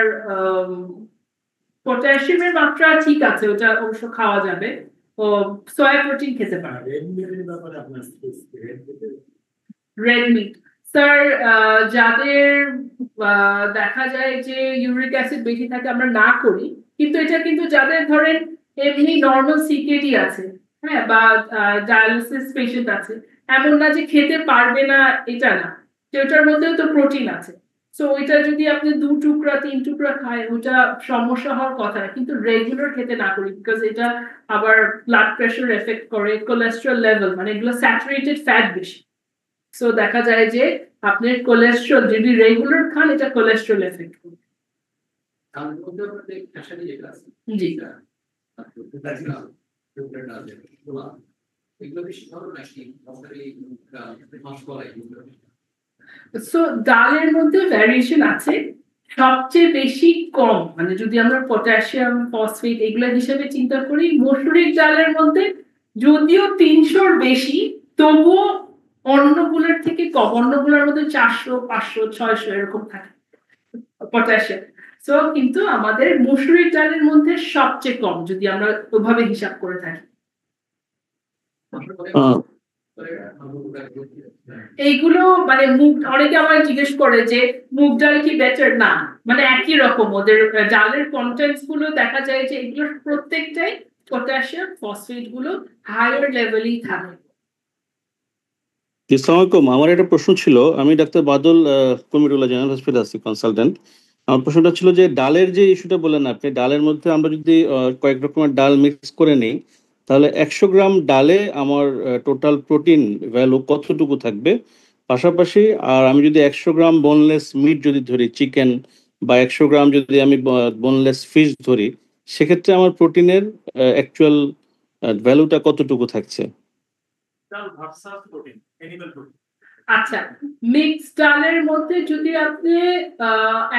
পটাশিয়ামের মাত্রা ঠিক আছে ওটা অবশ্য খাওয়া যাবে, ও সয়া প্রোটিন খেতে পারে। রেড মিটের ব্যাপারে আপনার রেড মিটের রেড মিট স্যার, যাদের দেখা যায় যে ইউরিক অ্যাসিড বেশি থাকে আমরা না করি, কিন্তু এটা কিন্তু যাদের ধরেন এমনি নর্মাল সিকেডি আছে, হ্যাঁ, বা ডায়ালিসিস পেশেন্ট আছে, এমন না যে খেতে পারবে না এটা না, যে ওটার মধ্যেও তো প্রোটিন আছে, সো ওইটা যদি আপনি 2 টুকরা 3 টুকরা খায় ওটা সমস্যা হওয়ার কথা না, কিন্তু রেগুলার খেতে না করি, বিকজ এটা আবার ব্লাড প্রেশার এফেক্ট করে, কোলেস্টেরল লেভেল, মানে এগুলো স্যাচুরেটেড ফ্যাট বেশি, সো দেখা যায় যে আপনার কোলেস্টেরল যদি রেগুলার খান এটা কোলেস্টেরল এফেক্ট করবে। জি, সো ডালের মধ্যে ভ্যারিয়েশন আছে, সবচেয়ে বেশি কম মানে যদি আমরা পটাশিয়াম ফসফেট এগুলা হিসেবে চিন্তা করি, মসুরির ডালের মধ্যে যদিও 300-র বেশি, তবুও অন্যগুলোর থেকে কম, অন্যগুলোর মধ্যে 400 500 600 এরকম থাকে পটাশিয়াম। সো কিন্তু আমাদের মসুরির ডালের মধ্যে সবচেয়ে কম যদি আমরা ওভাবে হিসাব করে থাকি। এইগুলো মানে মুগ, অনেকে আমায় জিজ্ঞেস করে যে মুগ ডাল কি বেটার, না মানে একই রকম, ওদের ডালের কন্টেন্টস গুলো দেখা যায় যে এগুলোর প্রত্যেকটাই পটাশিয়াম ফসফেট গুলো হায়ার লেভেলেই থাকে। আসসালামু আলাইকুম, আমার একটা প্রশ্ন ছিল। আমি ডাক্তার বাদল, কুমিরুল্লাহ জেনারেল হসপিটাল আছি কনসালটেন্ট। আমার প্রশ্নটা ছিল যে ডালের যে ইস্যুটা বললেন আপনি, ডালের মধ্যে আমরা যদি কয়েক রকমের ডাল মিক্স করে নিই, তাহলে 100 গ্রাম ডালে আমার টোটাল প্রোটিন ভ্যালু কতটুকু থাকবে? পাশাপাশি আর আমি যদি 100 গ্রাম বোনলেস মিট যদি ধরি, চিকেন, বা 100 গ্রাম যদি আমি বোনলেস ফিশ ধরি, সেক্ষেত্রে আমার প্রোটিনের অ্যাকচুয়াল ভ্যালুটা কতটুকু থাকছে? ডাল ভার্সাস প্রোটিন, অ্যানিমাল প্রোটিন। আচ্ছা, মিক্সড ডালের মধ্যে যদি আপনি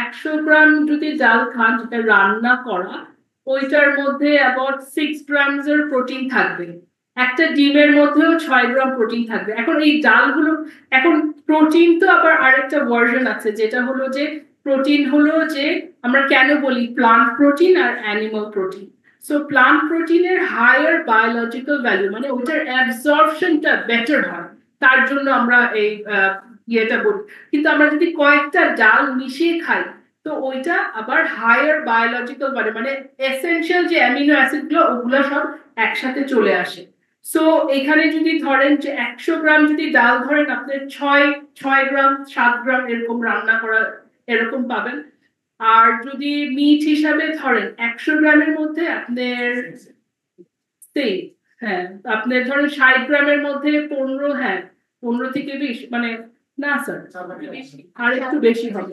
100 গ্রাম যদি ডাল খান যেটা রান্না করা, ওইটার মধ্যে অ্যাবাউট 6 গ্রামস এর প্রোটিন থাকবে। একটা ডিমের মধ্যেও 6 গ্রাম প্রোটিন থাকবে। এখন এই ডালগুলো, এখন প্রোটিন তো আবার আরেকটা ভার্সন আছে, যেটা হলো যে প্রোটিন হলো যে আমরা কেন বলি প্লান্ট প্রোটিন আর অ্যানিমাল প্রোটিন। সো প্লান্ট প্রোটিনের হায়ার বায়োলজিক্যাল ভ্যালু, মানে ওটার অ্যাবজর্পশনটা বেটার হয়, তার জন্য আমরা এই ইয়েটা বলি। কিন্তু আমরা যদি কয়েকটা ডাল মিশিয়ে খাই তো ওইটা আবার হায়ার বায়োলজিক্যাল মানে এসেনশিয়াল যে অ্যামিনো অ্যাসিড গুলো ওগুলো সব একসাথে চলে আসে। সো এখানে যদি ধরেন যে 100 গ্রাম যদি ডাল ধরেন, আপনি 6 গ্রাম 7 গ্রাম এরকম রান্না করা এরকম পাবেন। আর যদি মিট হিসাবে ধরেন 100 গ্রামের মধ্যে আপনার হ্যাঁ আপনার ধরেন 60 গ্রামের মধ্যে 15, হ্যাঁ 15 থেকে 20, মানে না স্যার আর একটু বেশি হবে।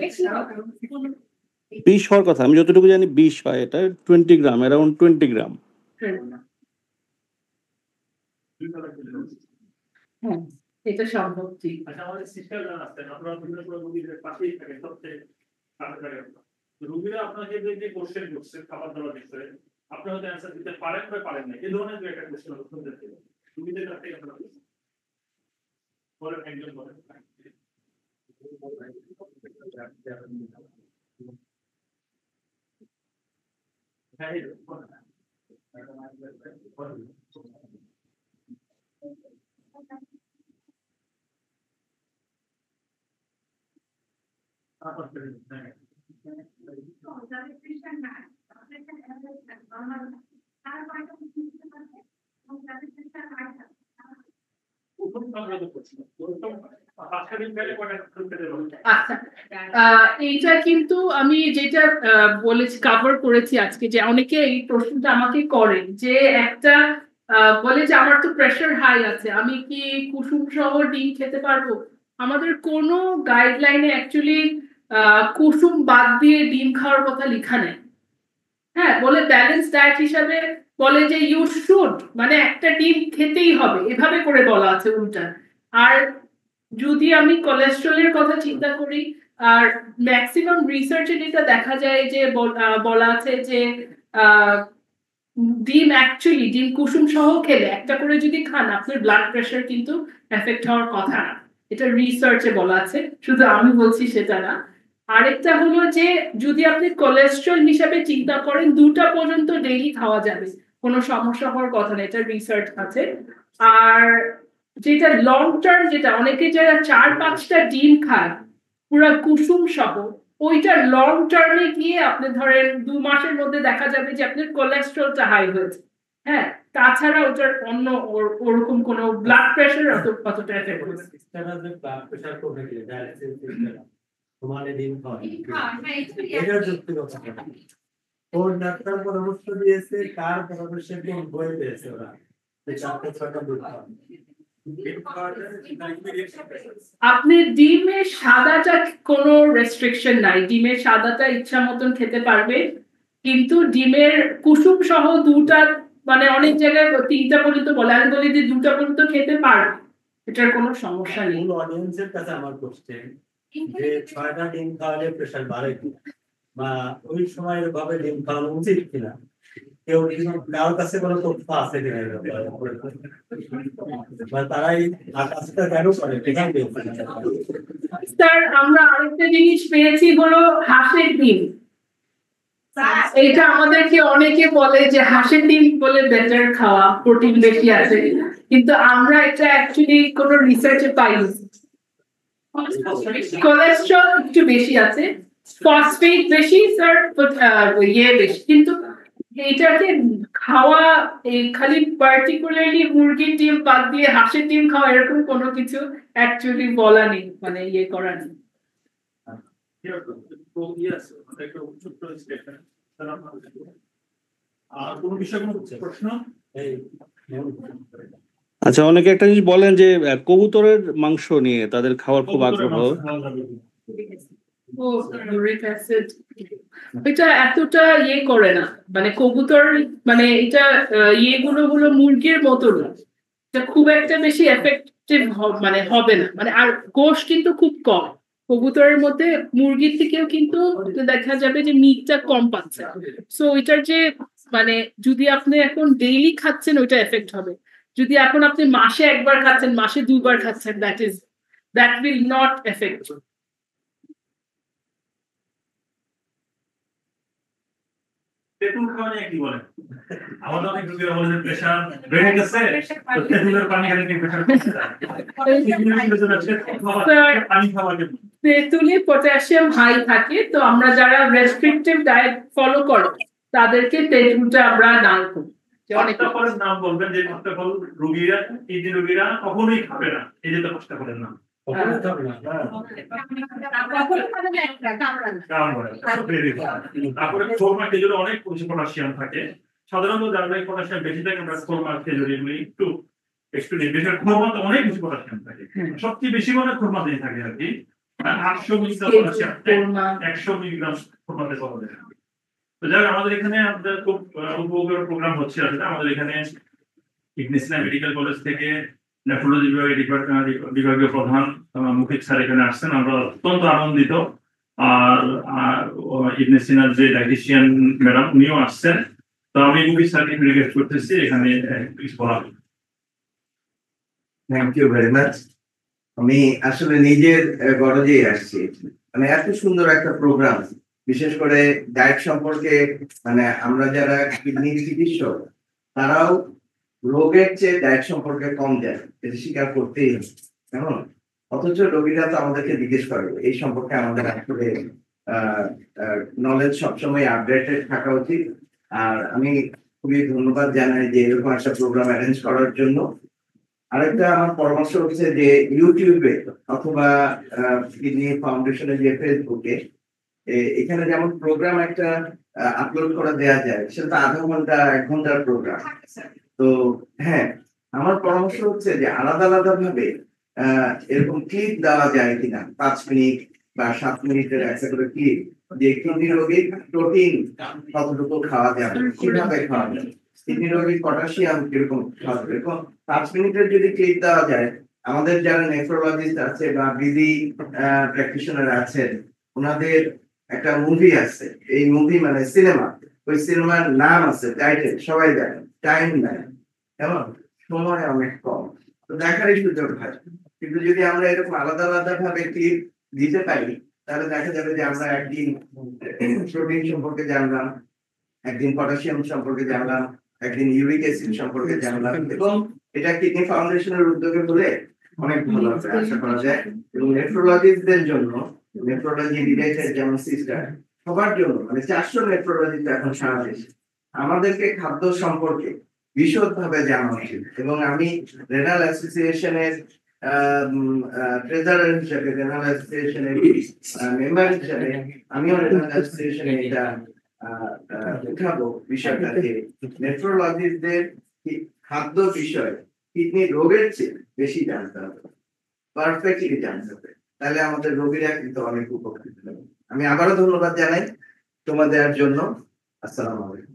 20 হওয়ার কথা, আমি যতটুকু জানি 20 হয়, এটা 20 গ্রাম, অ্যারাউন্ড 20 গ্রাম। হ্যাঁ এটা সম্ভব, ঠিক। আচ্ছা, আমাদের সিস্টেম আছে, আপনারা বিভিন্ন রোগীদের পাশেই থাকে, সবচেয়ে কাছে থাকে। রোগীরা আপনাকে যে কোশ্চেন করছে খাবার দাবার বিষয়ে, আপনি হয়তো অ্যান্সার দিতে পারেন বা পারেন না, এই ধরনের যে একটা কোশ্চেন শুনতে চাই রোগীদের কাছ থেকে আপনারা বলেন, একজন বলেন। হ্যাঁ, আচ্ছা, এইটা কিন্তু আমি যেটা বলেছি কভার করেছি আজকে, যে অনেকে এই প্রশ্নটা আমাকে করেন যে একটা বলে যে আমার তো প্রেসার হাই আছে, আমি কি কুসুম সহ ডিম খেতে পারবো? আমাদের কোনো গাইডলাইনে অ্যাকচুয়ালি কুসুম বাদ দিয়ে ডিম খাওয়ার কথা লেখা নেই। হ্যাঁ, বলে ব্যালেন্স ডায়েট হিসাবে বলে যে ইউ শুড, মানে একটা ডিম খেতেই হবে, এভাবে করে বলা আছে উল্টা। আর যদি আমি কোলেস্ট্রলের কথা চিন্তা করি, আর ম্যাক্সিমাম রিসার্চে যেটা দেখা যায় যে বলা আছে যে ডিম অ্যাকচুয়ালি ডিম কুসুম সহ খেলে একটা করে যদি খান আপনার ব্লাড প্রেশার কিন্তু এফেক্ট হওয়ার কথা না, এটা রিসার্চে বলা আছে, শুধু আমি বলছি সেটা না। আরেকটা হলো যে যদি আপনি কোলেস্ট্রল হিসাবে চিন্তা করেন 2টা পর্যন্ত ডেইলি খাওয়া যাবে, কোনো সমস্যা হওয়ার কথা না, এটা রিসার্চ আছে। আর যেটা লং টার্ম, যেটা অনেকে যারা 4-5টা ডিম খায় পুরো কুসুম সহ, ওইটা লং টার্মে গিয়ে আপনি ধরেন 2 মাসের মধ্যে দেখা যাবে যে আপনার কোলেস্ট্রলটা হাই হয়েছে। হ্যাঁ, তাছাড়া ওটার অন্য ওরকম কোনো ব্লাড প্রেশার অতটা এফেক্ট করবে না। সিস্টেম আছে ব্লাড প্রেশার কমে গেলে ডায়ালিসিস সিস্টেম তোমার ডিম খাওয়া হ্যাঁ, এটা যুক্তিগত কথা। কোন ডাক্তার পরামর্শ দিয়েছে, কার পরামর্শের কোন বই পেয়েছে ওরা, এই 4-6টা দুধ খাওয়া। আপনি ডিমের সাদাটা কোনো রেস্ট্রিকশন নাই, ডিমের সাদাটা ইচ্ছা মতন খেতে পারবে, কিন্তু ডিমের কুসুম সহ 2টা, মানে অনেক জায়গায় 3টা পর্যন্ত বলে, আমি বলি যে 2টা পর্যন্ত খেতে পারবে, এটার কোনো সমস্যা নেই। মূল অডিয়েন্সের কাছে আমার কোশ্চেন যে 6টা ডিম খাওয়ালে প্রেশার বাড়ে কিনা, বা ওই সময়ের ভাবে ডিম খাওয়ানো উচিত কিনা, কেউ কারোর কাছে কোনো তথ্য আছে কিনা এই ব্যাপারে? বা তারাই কাজটা কেন করে এখান থেকে স্যার আমরা আরেকটা জিনিস পেয়েছি হলো হাঁসের ডিম। এটা আমাদেরকে অনেকে বলে যে হাঁসের ডিম বলে বেটার খাওয়া, প্রোটিন বেশি আছে, কিন্তু আমরা এটা অ্যাকচুয়ালি কোনো রিসার্চে পাইনি। কোলেস্ট্রল একটু বেশি আছে, ফসফেট বেশি স্যার, ইয়ে বেশি, কিন্তু এটাকে খাওয়া খালি পার্টিকুলারলি মুরগির ডিম বাদ দিয়ে হাঁসের ডিম খাওয়া এরকম কোনো কিছু অ্যাকচুয়ালি বলা নেই, মানে ইয়ে করা নেই। আর কোনো বিষয়, কোনো প্রশ্ন? এই আচ্ছা, অনেকে একটা জিনিস বলেন যে কবুতরের মাংস নিয়ে তাদের খাওয়ার খুব আগ্রহ। ও ইউরিক অ্যাসিড এটা এতটা ইয়ে করে না, মানে কবুতর, মানে এটা ইয়েগুলো হলো মুরগির মতো না, এটা খুব একটা বেশি এফেক্টিভ মানে হবে না, মানে আর গোশ কিন্তু খুব কম কবুতরের মধ্যে, মুরগির থেকেও কিন্তু দেখা যাবে যে মিটটা কম পাচ্ছে। সো ওইটার যে মানে যদি আপনি এখন ডেইলি খাচ্ছেন ওইটা এফেক্ট হবে, যদি এখন আপনি মাসে একবার খাচ্ছেন, মাসে 2বার খাচ্ছেন, দ্যাট উইল নট এফেক্ট। তেঁতুল খাওয়া নিয়ে কি বলেন? আমাদের অনেক রোগীরা বলে যে প্রেশার বেড়ে গেছে, তো তেঁতুলের পানি খেলে কি প্রেশার কমে যায়? পানি খাওয়া কিন্তু তেঁতুলে পটাশিয়াম হাই থাকে, তো আমরা যারা রেস্ট্রিকটিভ ডায়েট ফলো করে তাদেরকে তেঁতুলটা আমরা দান করি। পাঁচটা ফলের নাম বলবেন, যে 5টা ফল রোগীরা, কিডনি রোগীরা কখনোই খাবে না, এই যে 5টা ফলের নাম। তারপরে খোরমা খেজুরে অনেক বেশি পটাশিয়াম থাকে, সাধারণত যাদের পটাশিয়াম বেশি থাকে আমরা খোরমা খেজুর এগুলো একটু বেশি, খোরমাতে অনেক বেশি পটাশিয়াম থাকে, সবচেয়ে বেশি মানে খোরমাতেই থাকে আর কি। 800 মিলিগ্রাম পটাশিয়াম 100 মিলিগ্রাম খোরমাতে পাওয়া যায়। তো যাই হোক, আমাদের এখানে আমাদের খুব উপভোগের প্রোগ্রাম হচ্ছে আসলে। আমাদের এখানে ইগনিসিয়া মেডিকেল কলেজ থেকে নেফ্রোলজি বিভাগীয় প্রধান মুফিক স্যার এখানে আসছেন, আমরা অত্যন্ত আনন্দিত। আর ইগনিসিয়ার যে ডায়েটিশিয়ান ম্যাডাম উনিও আসছেন, তো আমি মুফিক স্যারকে রিকোয়েস্ট করতেছি এখানে কিছু বলা। Thank you very much. আমি আসলে নিজের গরজেই আসছি, মানে এত সুন্দর একটা প্রোগ্রাম, বিশেষ করে ডায়েট সম্পর্কে, মানে আমরা যারা কিডনি চিকিৎসক তারাও রোগের চেয়ে ডায়েট সম্পর্কে কম জানে, এটা স্বীকার করতেই হবে। কেমন, অথচ রোগীরা তো আমাদেরকে জিজ্ঞেস করে এই সম্পর্কে, আমাদের আসলে নলেজ সবসময় আপডেটেড থাকা উচিত। আর আমি খুবই ধন্যবাদ জানাই যে এরকম একটা প্রোগ্রাম অ্যারেঞ্জ করার জন্য। আরেকটা আমার পরামর্শ হচ্ছে যে ইউটিউবে অথবা কিডনি ফাউন্ডেশনের যে ফেসবুকে, এখানে যেমন প্রোগ্রাম একটা আপলোড করা দেওয়া যায়, সেটা 0.5 ঘন্টা 1 ঘন্টার প্রোগ্রাম। তো হ্যাঁ, আমার পরামর্শ হচ্ছে যে আলাদা আলাদা ভাবে এরকম ক্লিপ দেওয়া যায় কিনা, 5 মিনিট বা 7 মিনিটের একটা করে ক্লিপ, যে কিডনি রোগীর প্রোটিন কতটুকু খাওয়া যাবে, কিভাবে খাওয়া যাবে। কিডনি রোগীর পটাশিয়াম কিরকম খাওয়া যাবে। এরকম 5 মিনিটের যদি ক্লিপ দেওয়া যায়, আমাদের যারা নেফ্রোলজিস্ট আছে বা বিডি প্র্যাকটিশনার আছেন, ওনাদের একটা মুভি আছে, এই মুভি মানে সিনেমা, ওই সিনেমার নাম আছে, টাইটেল সবাই জানেন, টাইম নাই, কেমন সময় অনেক কম, তো দেখারই সুযোগ হয়। কিন্তু যদি আমরা এরকম আলাদা আলাদা ভাবে ক্লিপ দিতে পারি, তাহলে দেখা যাবে যে আমরা একদিন প্রোটিন সম্পর্কে জানলাম, একদিন পটাশিয়াম সম্পর্কে জানলাম, একদিন ইউরিক অ্যাসিড সম্পর্কে জানলাম, এবং এটা কিডনি ফাউন্ডেশনের উদ্যোগে হলে অনেক ভালো হবে আশা করা যায়। এবং নেফ্রোলজিস্টদের জন্য, নেফ্রোলজি রিলেটেড যেমন সিস্টার, সবার জন্য মানে 400 নেফ্রোলজিস্ট এখন সারা দেশে, আমাদেরকে খাদ্য সম্পর্কে বিশদভাবে জানা উচিত। এবং আমি রেনাল অ্যাসোসিয়েশনের ট্রেজারার হিসেবে, রেনাল অ্যাসোসিয়েশনের মেম্বার হিসেবে আমিও রেনাল অ্যাসোসিয়েশনে এটা উঠাবো বিষয়টা যে নেফ্রোলজিস্টদের খাদ্য বিষয় কিডনি রোগের চেয়ে বেশি জানতে হবে, পারফেক্টলি জানতে হবে, তাহলে আমাদের রোগীরা কিন্তু অনেক উপকৃত হবে। আমি আবারও ধন্যবাদ জানাই তোমাদের জন্য। আসসালামু আলাইকুম।